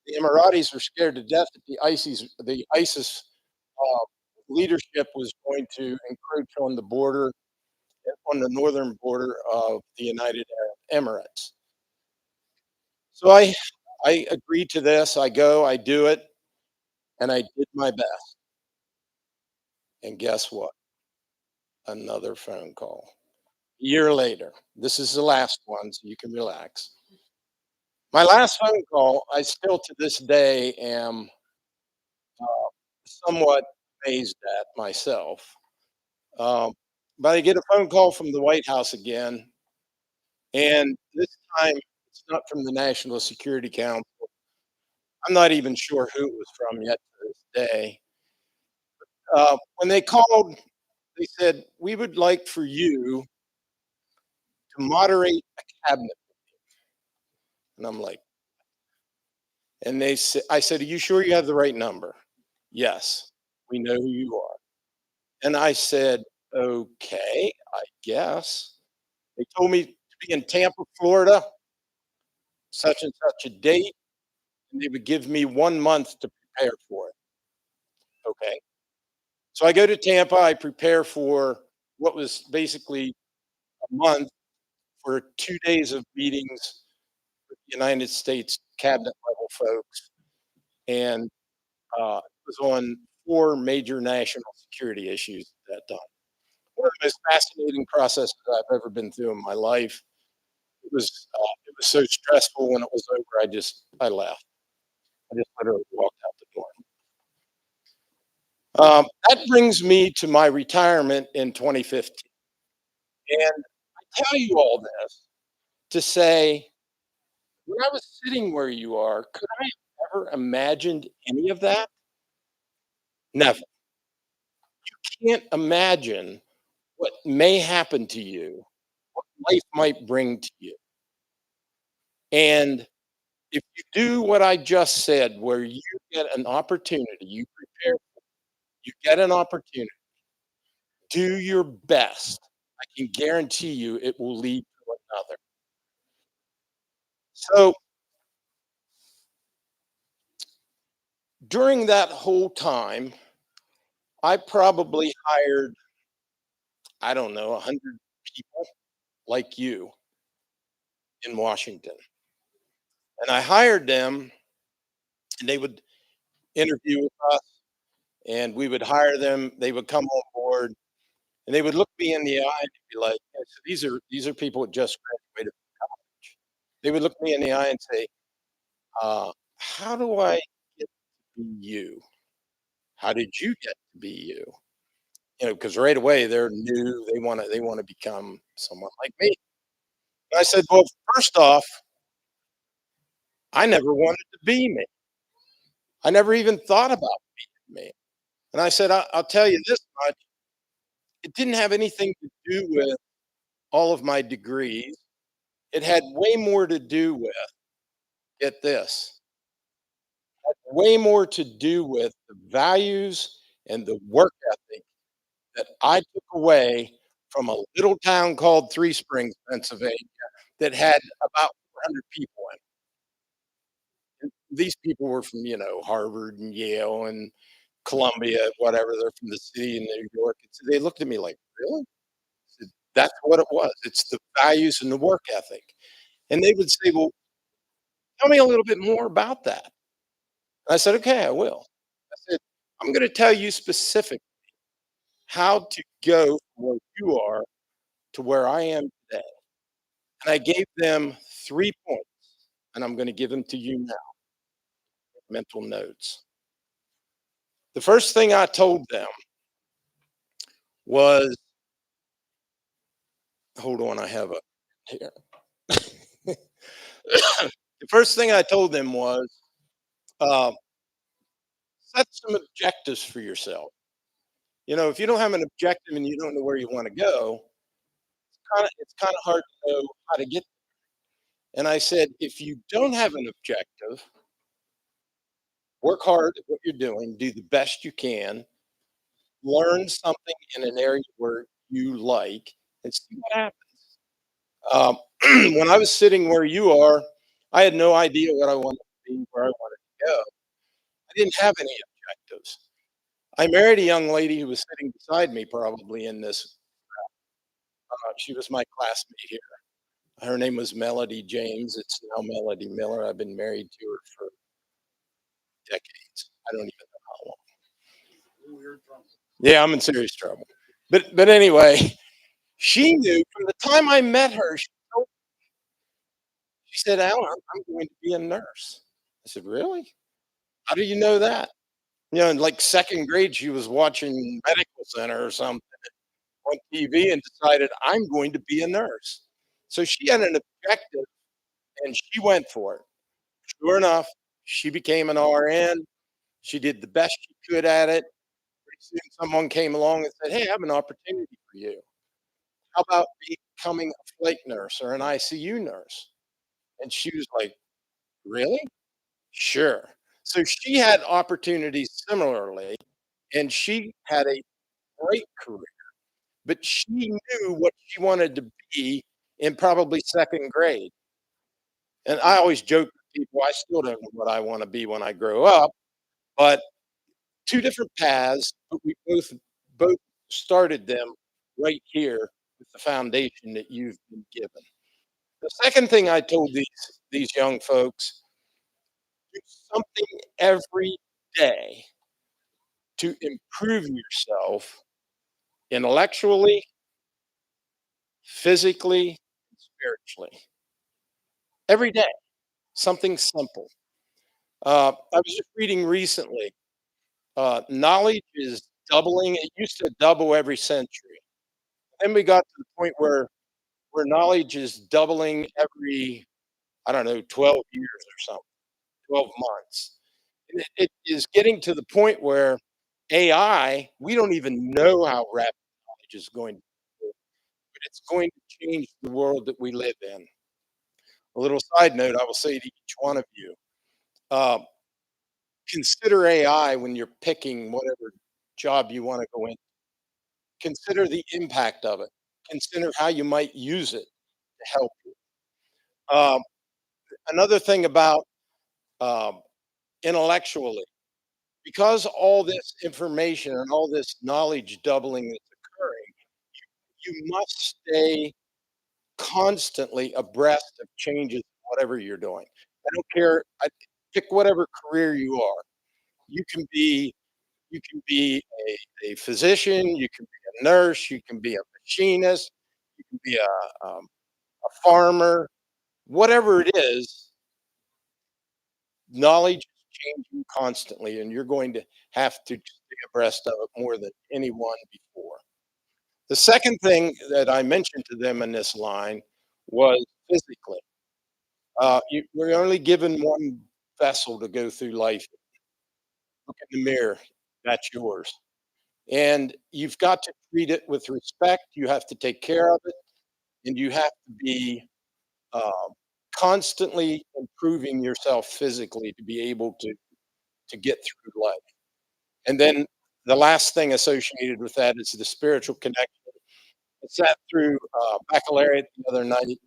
the Emiratis were scared to death that the ISIS leadership was going to encroach on the border, on the northern border of the United Arab Emirates. So I agreed to this. I go, I do it, and I did my best. And guess what? Another phone call. A year later. This is the last one, so you can relax. My last phone call, I still to this day am somewhat amazed at myself. Um, but I get a phone call from the White House again, and this time it's not from the National Security Council. I'm not even sure who it was from yet to this day. When they called, they said, "We would like for you to moderate a cabinet." And I'm like, and I said, "Are you sure you have the right number?" "Yes, we know who you are." And I said, "Okay, I guess." They told me to be in Tampa, Florida, such and such a date, and they would give me 1 month to prepare for it. Okay. So I go to Tampa, I prepare for what was basically a month for 2 days of meetings with United States cabinet level folks. And it was on 4 major national security issues at that time. One of the most fascinating processes I've ever been through in my life. It was so stressful. When it was over, I left. I just literally walked out the door. That brings me to my retirement in 2015. And I tell you all this to say, when I was sitting where you are, could I have ever imagined any of that? Never. Can't imagine what may happen to you, what life might bring to you. And if you do what I just said, where you get an opportunity, you prepare, you get an opportunity, do your best. I can guarantee you it will lead to another. So during that whole time, I probably hired, I don't know, 100 people like you in Washington. And I hired them, and they would interview with us, and we would hire them. They would come on board, and they would look me in the eye and be like, "Yeah, so these are people that just graduated from college." They would look me in the eye and say, "How do I get to be you? How did you get to be you?" You know, because right away they're new. They want to become someone like me. And I said, "Well, first off, I never wanted to be me. I never even thought about being me." And I said, I'll tell you this much. It didn't have anything to do with all of my degrees. It had way more to do with, get this, way more to do with the values and the work ethic that I took away from a little town called Three Springs, Pennsylvania, that had about 400 people in it. And these people were from, Harvard and Yale and Columbia, whatever. They're from the city in New York. And so they looked at me like, really? I said, that's what it was. It's the values and the work ethic. And they would say, well, tell me a little bit more about that. I said, okay, I will. I said, I'm going to tell you specifically how to go from where you are to where I am today. And I gave them 3 points, and I'm going to give them to you now, mental notes. The first thing I told them was, hold on, I have a here. The first thing I told them was, uh, set some objectives for yourself. If you don't have an objective and you don't know where you want to go, it's kind of hard to know how to get. And I said, if you don't have an objective, work hard at what you're doing, do the best you can, learn something in an area where you like, and see what happens. Um, when I was sitting where you are, I had no idea what I wanted to be, where I wanted to go. I didn't have any objectives. I married a young lady who was sitting beside me, probably in this. She was my classmate here. Her name was Melody James. It's now Melody Miller. I've been married to her for decades. I don't even know how long. Yeah, I'm in serious trouble. But anyway, she knew from the time I met her. She said, "Alan, I'm going to be a nurse." I said, "Really? How do you know that?" In like second grade, she was watching Medical Center or something on TV and decided, "I'm going to be a nurse." So she had an objective and she went for it. Sure enough, she became an RN. She did the best she could at it. Pretty soon, someone came along and said, "Hey, I have an opportunity for you. How about becoming a flight nurse or an ICU nurse?" And she was like, "Really? Sure." So she had opportunities similarly, and she had a great career, but she knew what she wanted to be in probably second grade. And I always joke with people, I still don't know what I want to be when I grow up, but two different paths, but we both started them right here with the foundation that you've been given. The second thing I told these young folks, do something every day to improve yourself intellectually, physically, and spiritually. Every day, something simple. I was just reading recently, knowledge is doubling. It used to double every century. Then we got to the point where knowledge is doubling every, I don't know, 12 years or something, 12 months. And it is getting to the point where AI, we don't even know how rapid knowledge is going to be, but it's going to change the world that we live in. A little side note I will say to each one of you, uh, consider AI when you're picking whatever job you want to go in. Consider the impact of it. consider how you might use it to help you. Um, Another thing about um, intellectually, because all this information and all this knowledge doubling that's occurring, you must stay constantly abreast of changes, whatever you're doing. I don't care. Pick whatever career you are. You can be a physician. You can be a nurse. You can be a machinist. You can be a farmer. Whatever it is, knowledge is changing constantly, and you're going to have to stay abreast of it more than anyone before. The second thing that I mentioned to them in this line was physically. We're only given one vessel to go through life. Look in the mirror. That's yours. And you've got to treat it with respect. You have to take care of it, and you have to be uh, constantly improving yourself physically to be able to get through life. And then the last thing associated with that is the spiritual connection. I sat through baccalaureate the other night.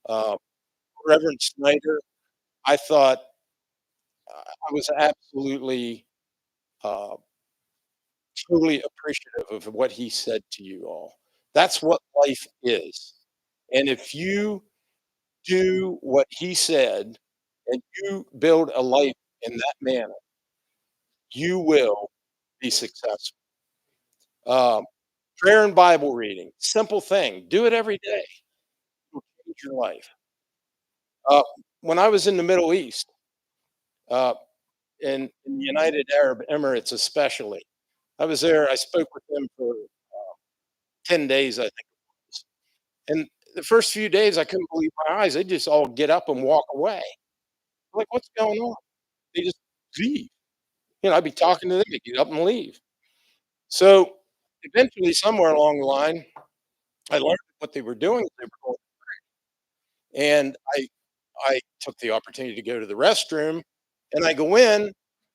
Uh, Reverend Snyder, I thought I was absolutely uh, truly appreciative of what he said to you all. That's what life is. And if you do what he said and you build a life in that manner, you will be successful. Um, Prayer and Bible reading, simple thing. Do it every day. It'll change your life. Uh, when I was in the Middle East, uh, in the United Arab Emirates especially, I was there. I spoke with them for 10 days, I think it was. And the first few days, I couldn't believe my eyes. They just all get up and walk away. I'm like, what's going on? They just leave. I'd be talking to them, they get up and leave. So eventually, somewhere along the line, I learned what they were doing. They were going, and I took the opportunity to go to the restroom, and I go in,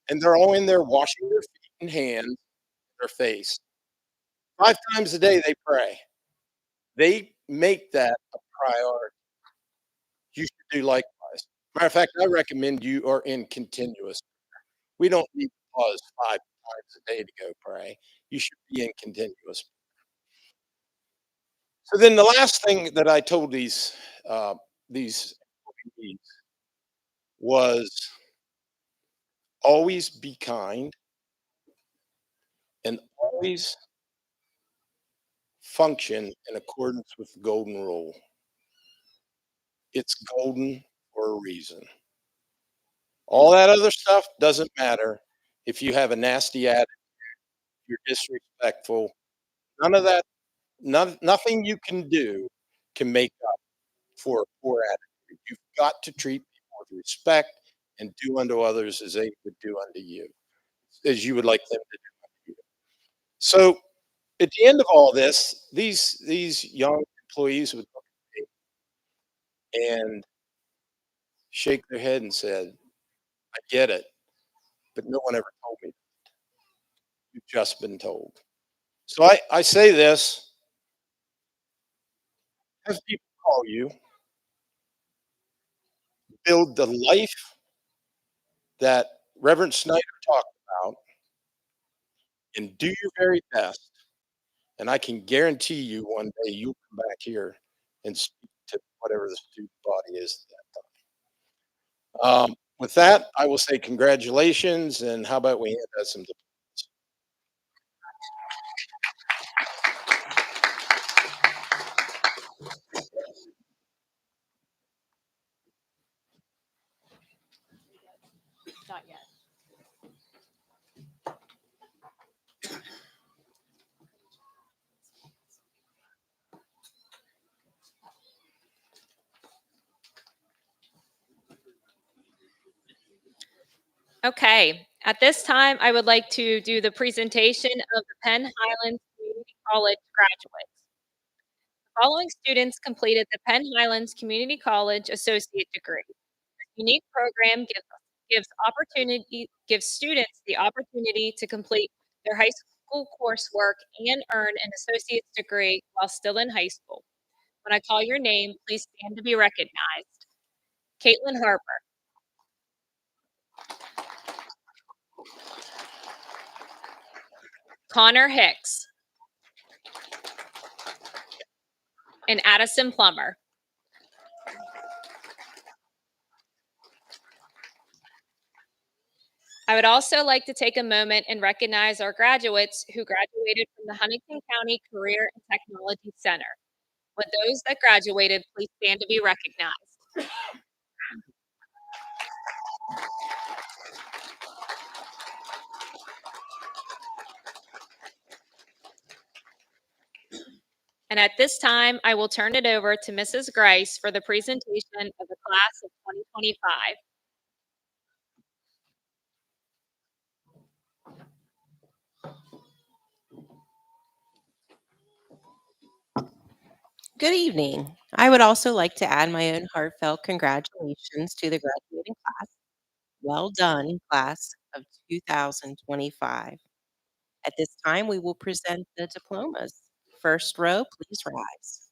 and they're all in there washing their feet and hands, their face. 5 times a day they pray. They make that a priority. You should do likewise. Matter of fact, I recommend you are in continuous. We don't need to pause 5 times a day to go pray. You should be in continuous. So then the last thing that I told these employees was always be kind and always function in accordance with the golden rule. It's golden for a reason. All that other stuff doesn't matter if you have a nasty attitude, you're disrespectful. None of that, nothing you can do can make up for a poor attitude. You've got to treat people with respect and do unto others as they would do unto you, as you would like them to do unto you. So at the end of all this, these young employees would look at me and shake their head and said, "I get it, but no one ever told me. You've just been told." So I say this: have people call you, build the life that Reverend Snyder talked about, and do your very best. And I can guarantee you one day you'll come back here and speak to whatever the student body is at that time. With that, I will say congratulations, and how about we hand out some diplomas? Not yet. Okay, at this time, I would like to do the presentation of the Penn Highlands Community College graduates. The following students completed the Penn Highlands Community College Associate degree. This unique program gives students the opportunity to complete their high school coursework and earn an associate's degree while still in high school. When I call your name, please stand to be recognized. Caitlin Harper, Connor Hicks, and Addison Plummer. I would also like to take a moment and recognize our graduates who graduated from the Huntington County Career and Technology Center. Would those that graduated please stand to be recognized? And at this time, I will turn it over to Mrs. Grice for the presentation of the class of 2025. Good evening. I would also like to add my own heartfelt congratulations to the graduating class. Well done, class of 2025. At this time, we will present the diplomas. First row, please rise.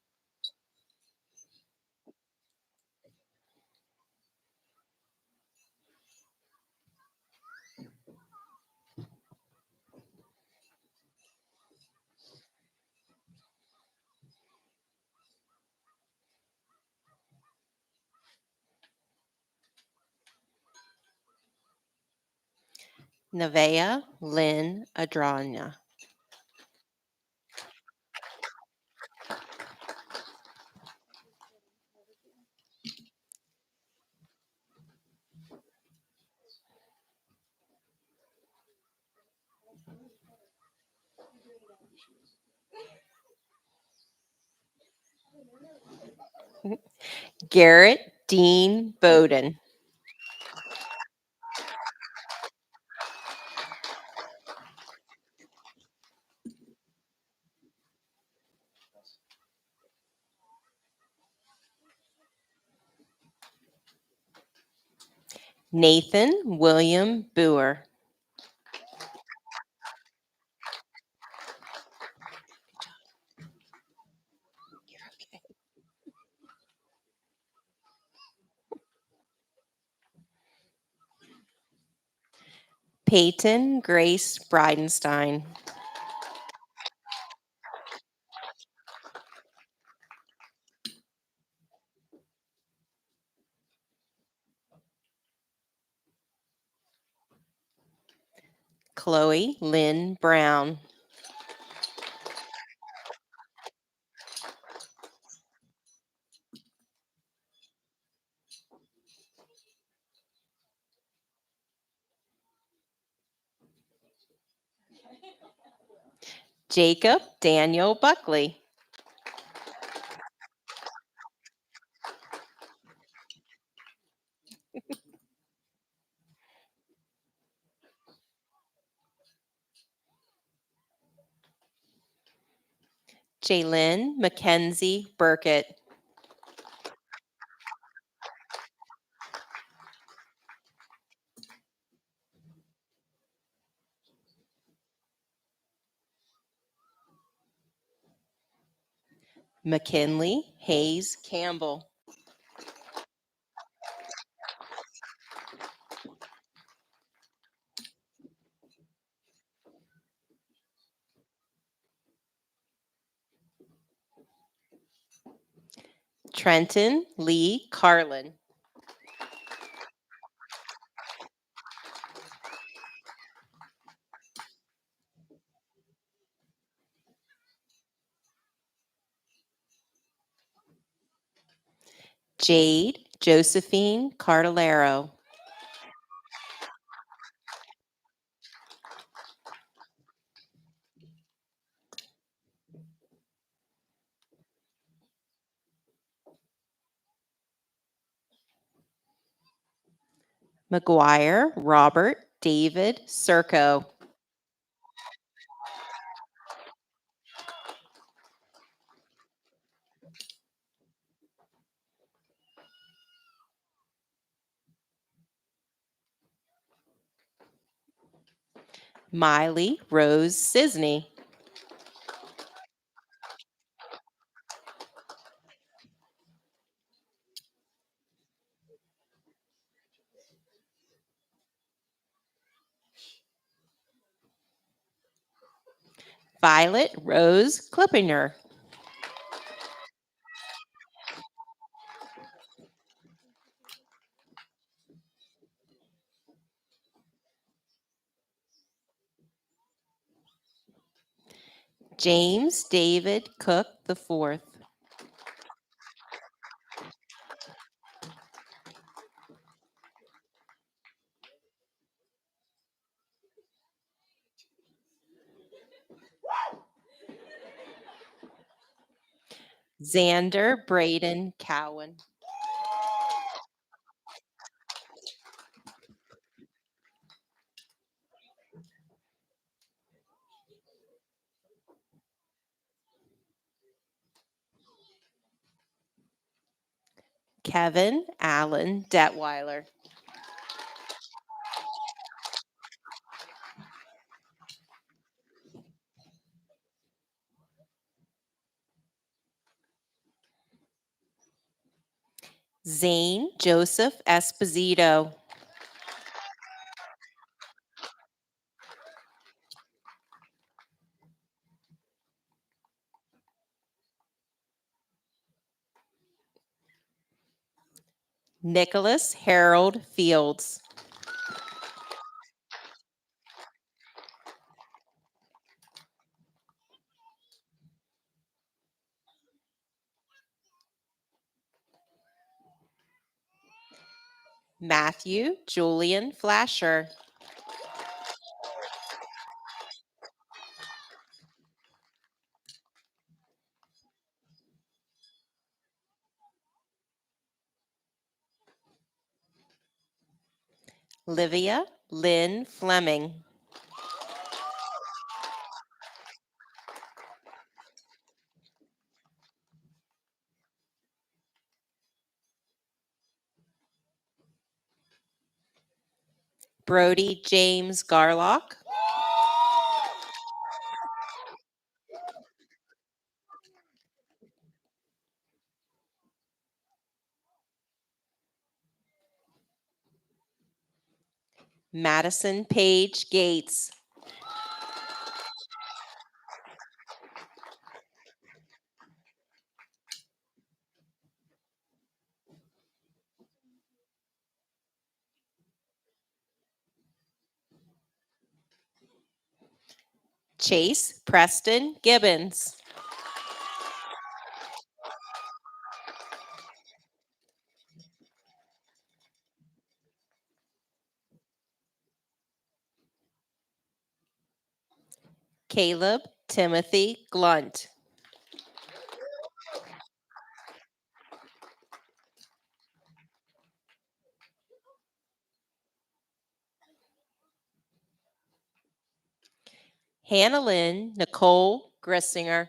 Nevaeh Lynn Adranya. Garrett Dean Bowden. Nathan William Boer. Peyton Grace Bridenstine. Chloe Lynn Brown. Jacob Daniel Buckley. Jaylyn Mackenzie Burkett. McKinley Hayes Campbell. Trenton Lee Carlin. Jade Josephine Cardellaro. McGuire Robert David Serco. Miley Rose Sisney. Violet Rose Klippinger. James David Cook IV. Xander Braden Cowan. Kevin Allen Detweiler. Zane Joseph Esposito. Nicholas Harold Fields. Matthew Julian Flasher. Livia Lynn Fleming. Brody James Garlock. Madison Page Gates. Chase Preston Gibbons. Caleb Timothy Glunt. Hannah Lynn Nicole Grissinger.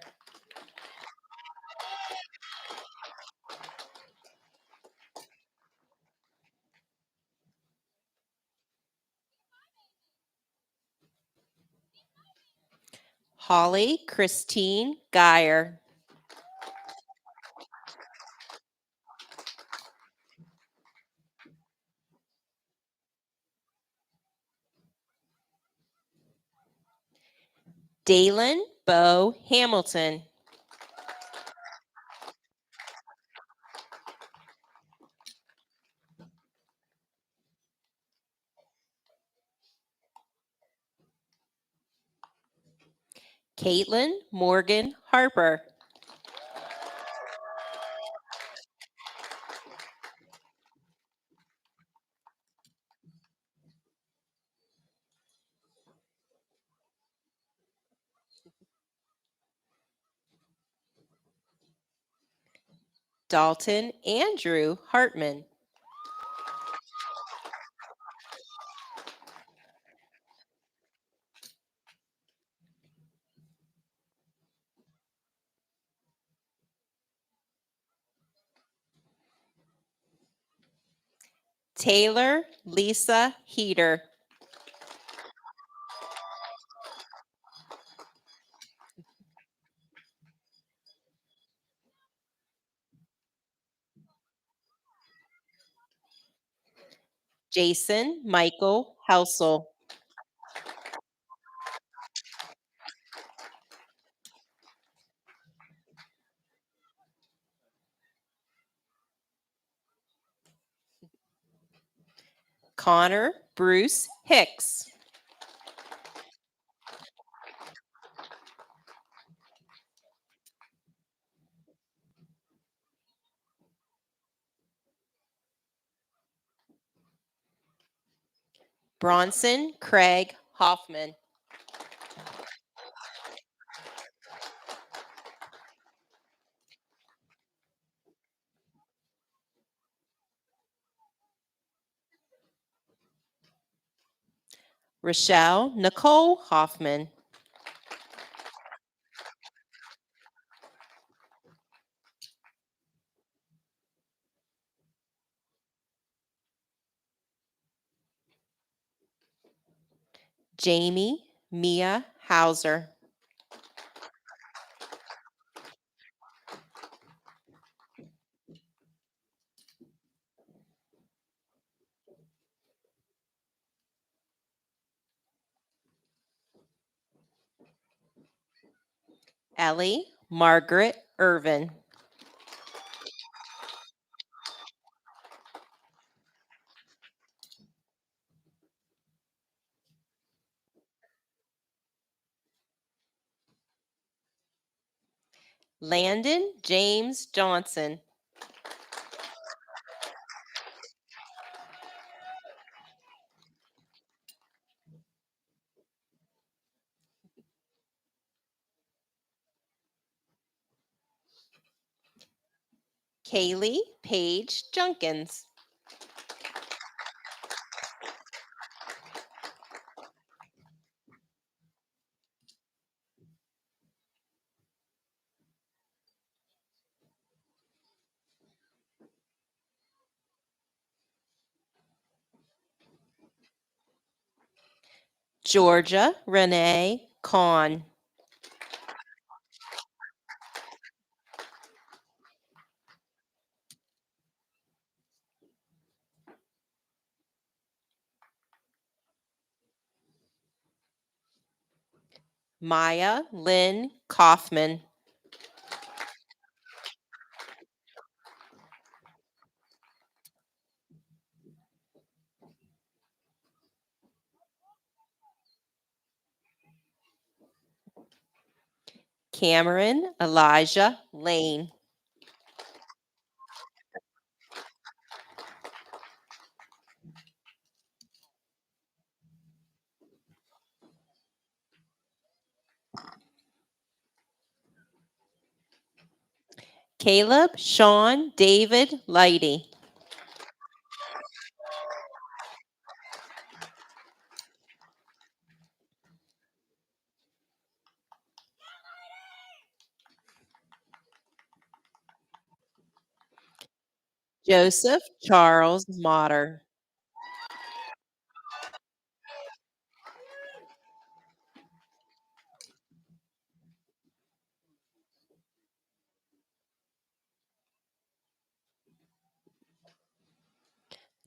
Holly Christine Geyer. Dalen Bo Hamilton. Caitlin Morgan Harper. Dalton Andrew Hartman. Taylor Lisa Heater. Jason Michael Helsel. Connor Bruce Hicks. Bronson Craig Hoffman. Rochelle Nicole Hoffman. Jamie Mia Hauser. Ellie Margaret Irvin. Landon James Johnson. Kaylee Paige Junkins. Georgia Renee Kahn. Maya Lynn Kaufman. Cameron Elijah Lane. Caleb Sean David Lighty. Joseph Charles Motter.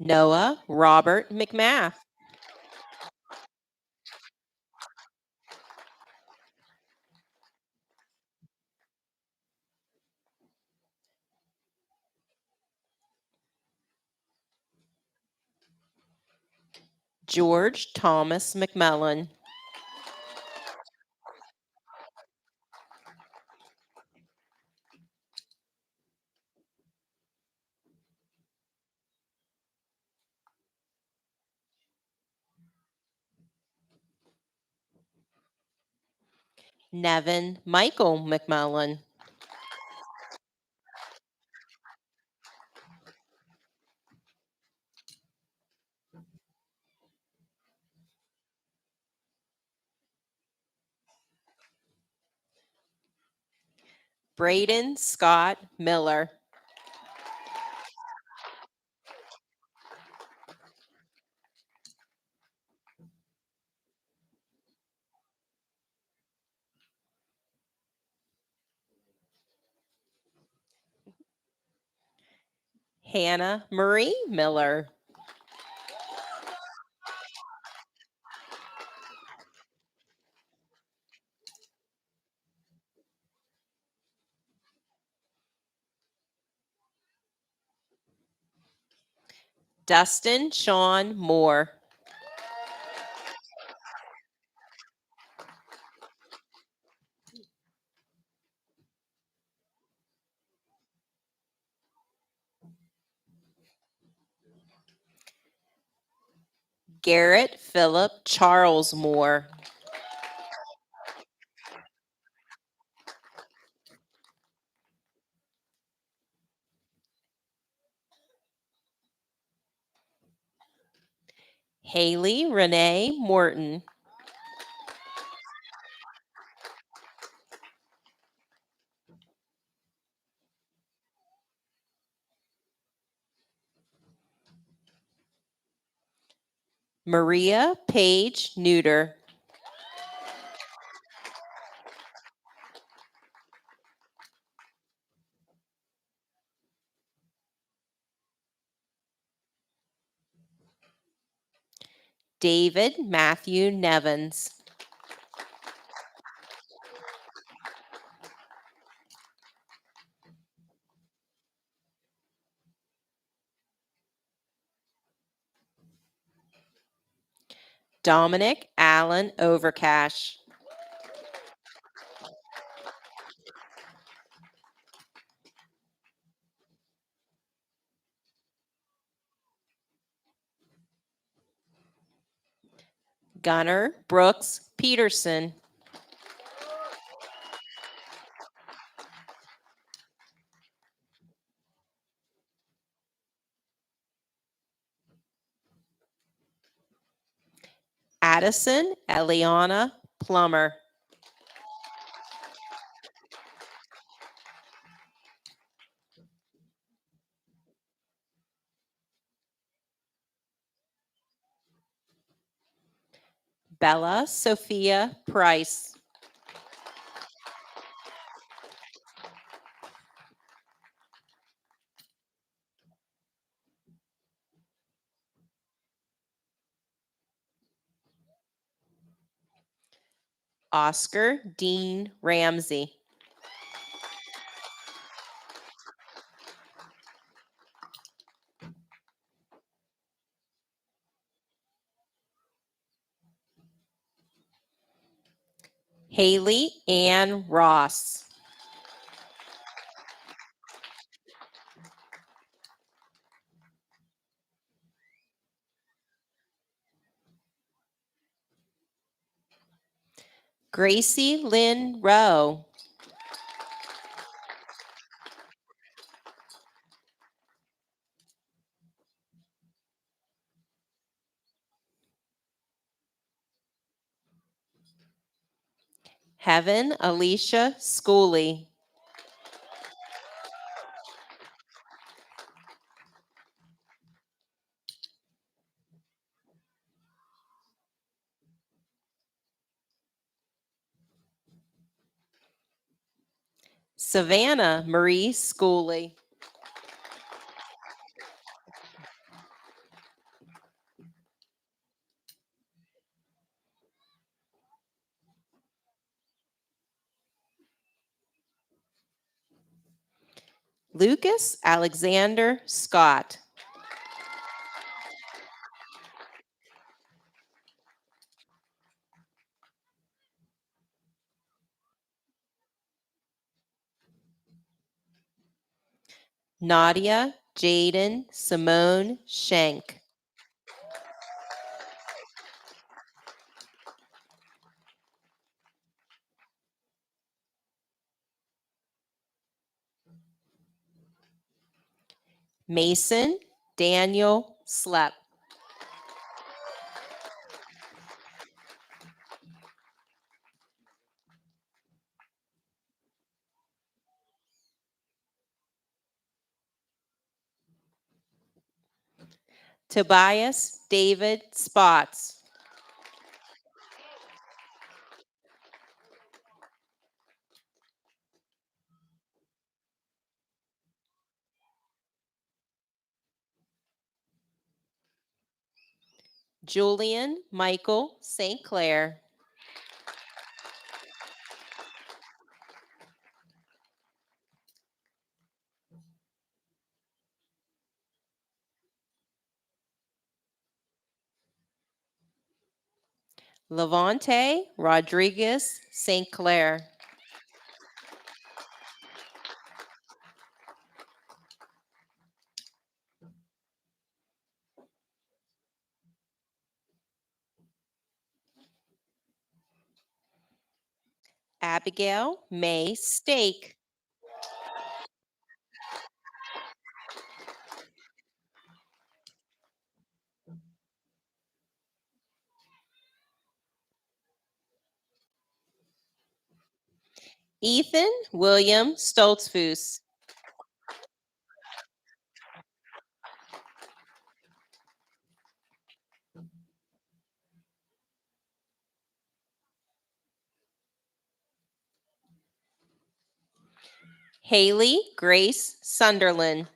Noah Robert McMath. George Thomas McMillan. Nevin Michael McMillan. Braden Scott Miller. Hannah Marie Miller. Dustin Sean Moore. Garrett Philip Charles Moore. Haley Renee Morton. Maria Page Neuter. David Matthew Nevins. Dominic Allen Overcash. Gunnar Brooks Peterson. Addison Eliana Plummer. Bella Sophia Price. Oscar Dean Ramsey. Haley Ann Ross. Gracie Lynn Rowe. Heaven Alicia Schooley. Savannah Marie Schooley. Lucas Alexander Scott. Nadia Jaden Simone Schenk. Mason Daniel Slepp. Tobias David Spots. Julian Michael St. Clair. Levante Rodriguez St. Clair. Abigail May Stake. Ethan William Stoltzfus. Haley Grace Sunderland.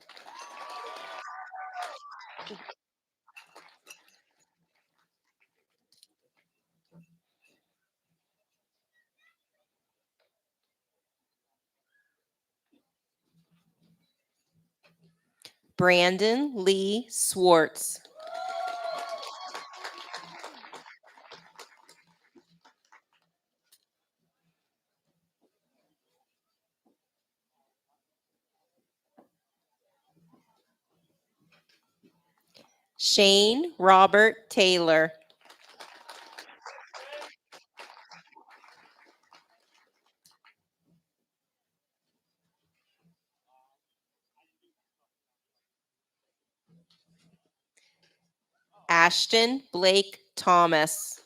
Brandon Lee Swartz. Shane Robert Taylor. Ashton Blake Thomas.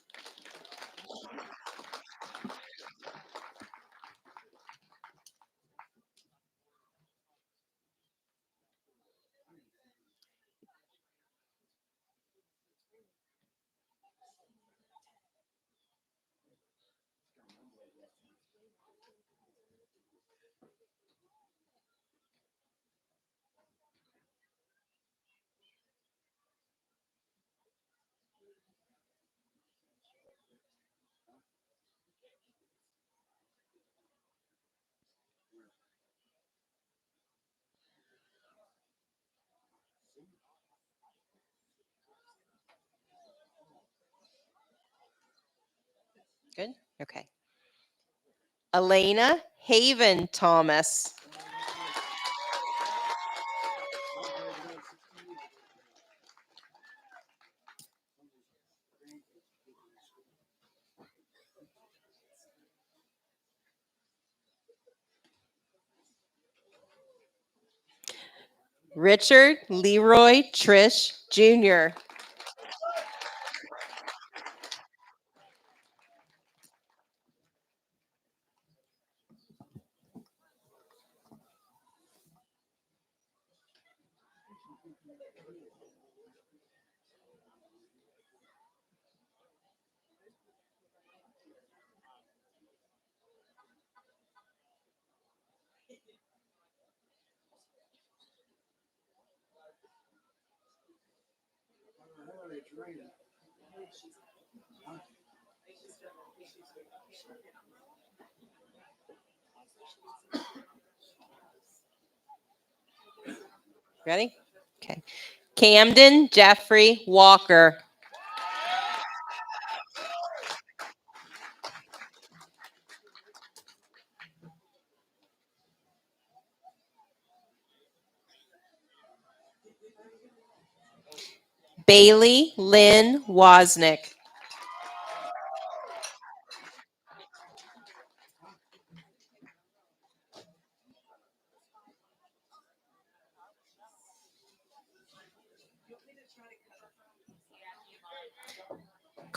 Good. Okay. Elena Haven Thomas. Richard Leroy Trish Jr. Ready? Okay. Camden Jeffrey Walker. Bailey Lynn Wozniak.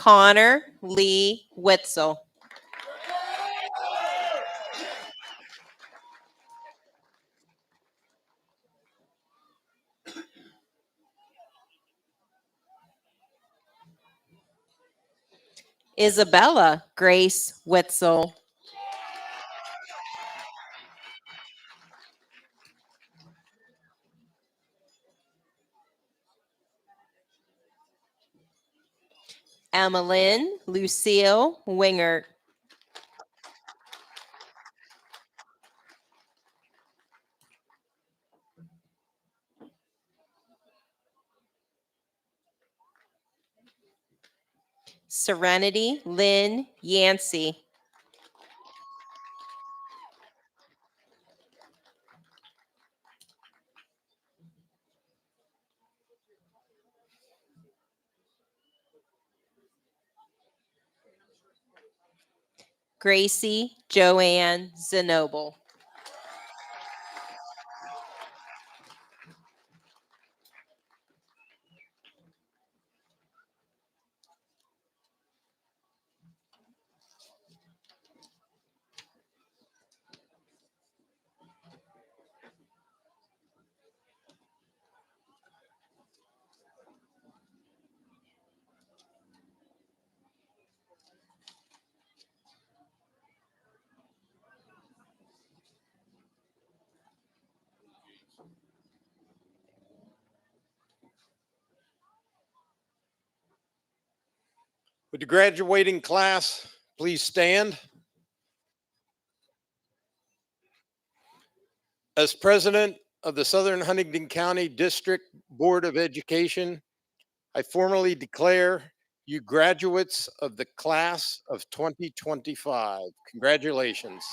Connor Lee Witzel. Isabella Grace Witzel. Emmeline Lucille Wingert. Serenity Lynn Yancey. Gracie Joanne Zenoble. Would the graduating class please stand? As president of the Southern Huntington County District Board of Education, I formally declare you graduates of the class of 2025. Congratulations.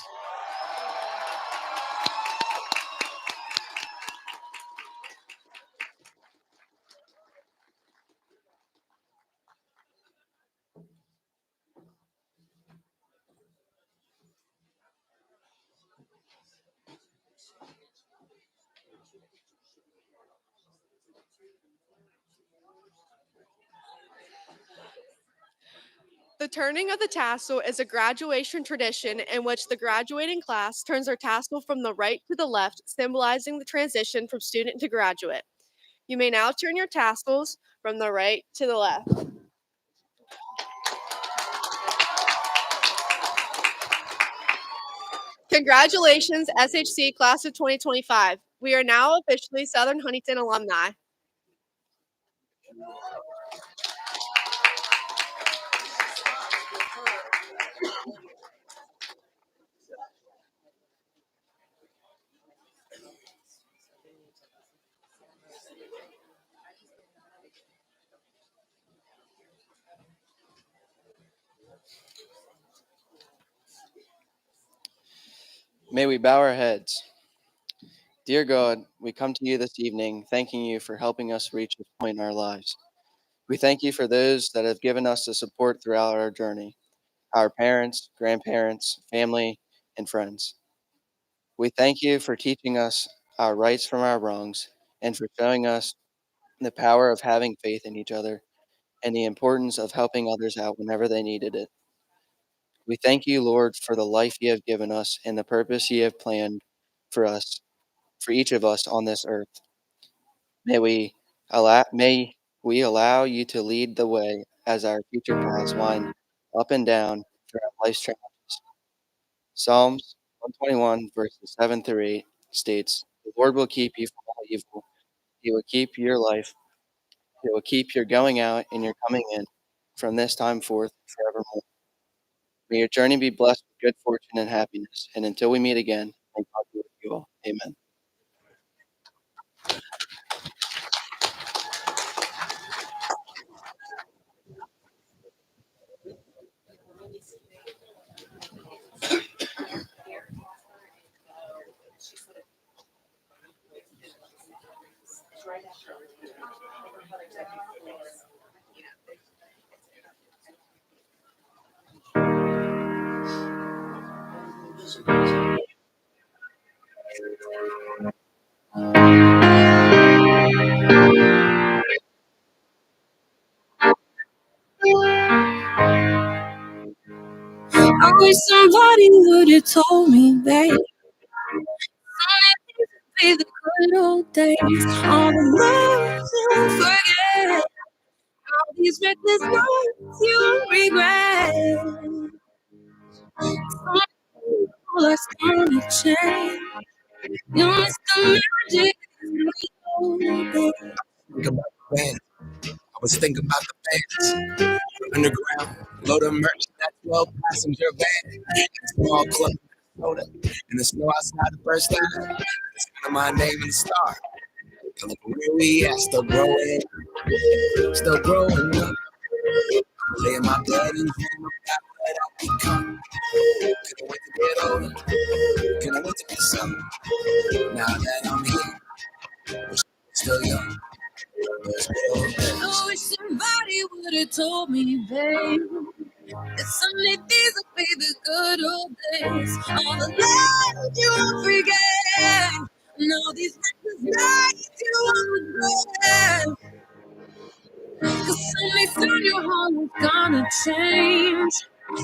The turning of the tassel is a graduation tradition in which the graduating class turns their tassel from the right to the left, symbolizing the transition from student to graduate. You may now turn your tassels from the right to the left. Congratulations, SHC Class of 2025. We are now officially Southern Huntington alumni. May we bow our heads. Dear God, we come to you this evening thanking you for helping us reach this point in our lives. We thank you for those that have given us the support throughout our journey, our parents, grandparents, family, and friends. We thank you for teaching us our rights from our wrongs and for showing us the power of having faith in each other and the importance of helping others out whenever they needed it. We thank you, Lord, for the life you have given us and the purpose you have planned for us, for each of us on this earth. May we allow you to lead the way as our future paths wind up and down throughout life's challenges. Psalms 121 verses 7 through 8 states, "The Lord will keep you from all evil. He will keep your life. He will keep your going out and your coming in from this time forth forevermore. May your journey be blessed with good fortune and happiness. And until we meet again, may God be with you all. Amen." I wish somebody would have told me, babe. Be the good old days, all the love you'll forget, all these reckless nights you'll regret. All that's gonna change. You miss the magic. Think about the band. I was thinking about the bands. Underground, load of merch, that 12 passenger van. Small club, soda. In the snow outside the first time. It's kind of my name and the star. Look where we at, still growing up. I'm laying my blood didn't dream about what I become. Couldn't wait to get older. Couldn't wait to be some. Now that I'm here, wish I was still young. Those good old days. I wish somebody would have told me, babe, that someday these would be the good old days. All the love you won't forget, and all these reckless nights you won't regret. Cause someday soon your home is gonna change.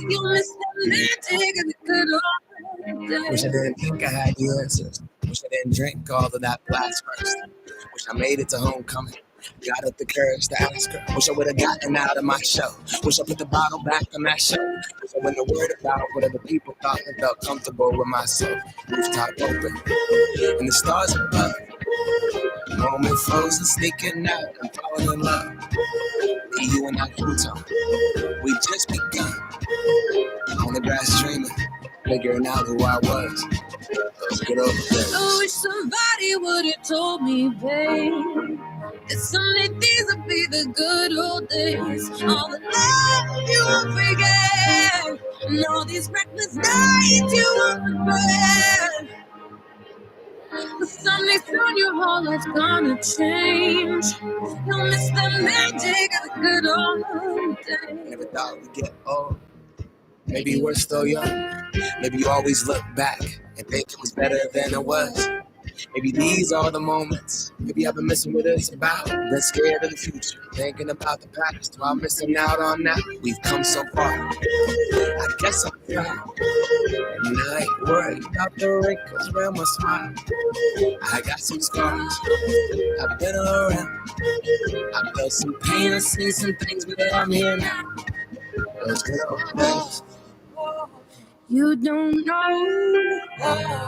You'll miss the magic of the good old days. Wish I didn't think I had the answers. Wish I didn't drink all of that blast first. Wish I made it to homecoming. Got up the courage to ask her. Wish I would have gotten out of my shell. Wish I put the bottle back on that shelf. Wish I wouldn't have worried about what other people thought and felt comfortable with myself. Rooftop open and the stars above. Moment frozen, sneaking out. I'm falling in love. Me, you, and that futon. We just begun. On the grass dreaming, figuring out who I was. Those good old days. I wish somebody would have told me, babe, that someday these would be the good old days. All the love you won't forget, and all these reckless nights you won't regret. But someday soon your whole life's gonna change. You'll miss the magic of the good old days. Never thought we'd get old. Maybe we're still young. Maybe you always look back and think it was better than it was. Maybe these are the moments. Maybe I've been missing what it's about. Been scared of the future, thinking about the past while missing out on now. We've come so far. I guess I'm proud. And I ain't worried about the wrinkles around my smile. I got some scars. I've been around. I felt some pain and seen some things, but I'm here now. Those good old days. You don't know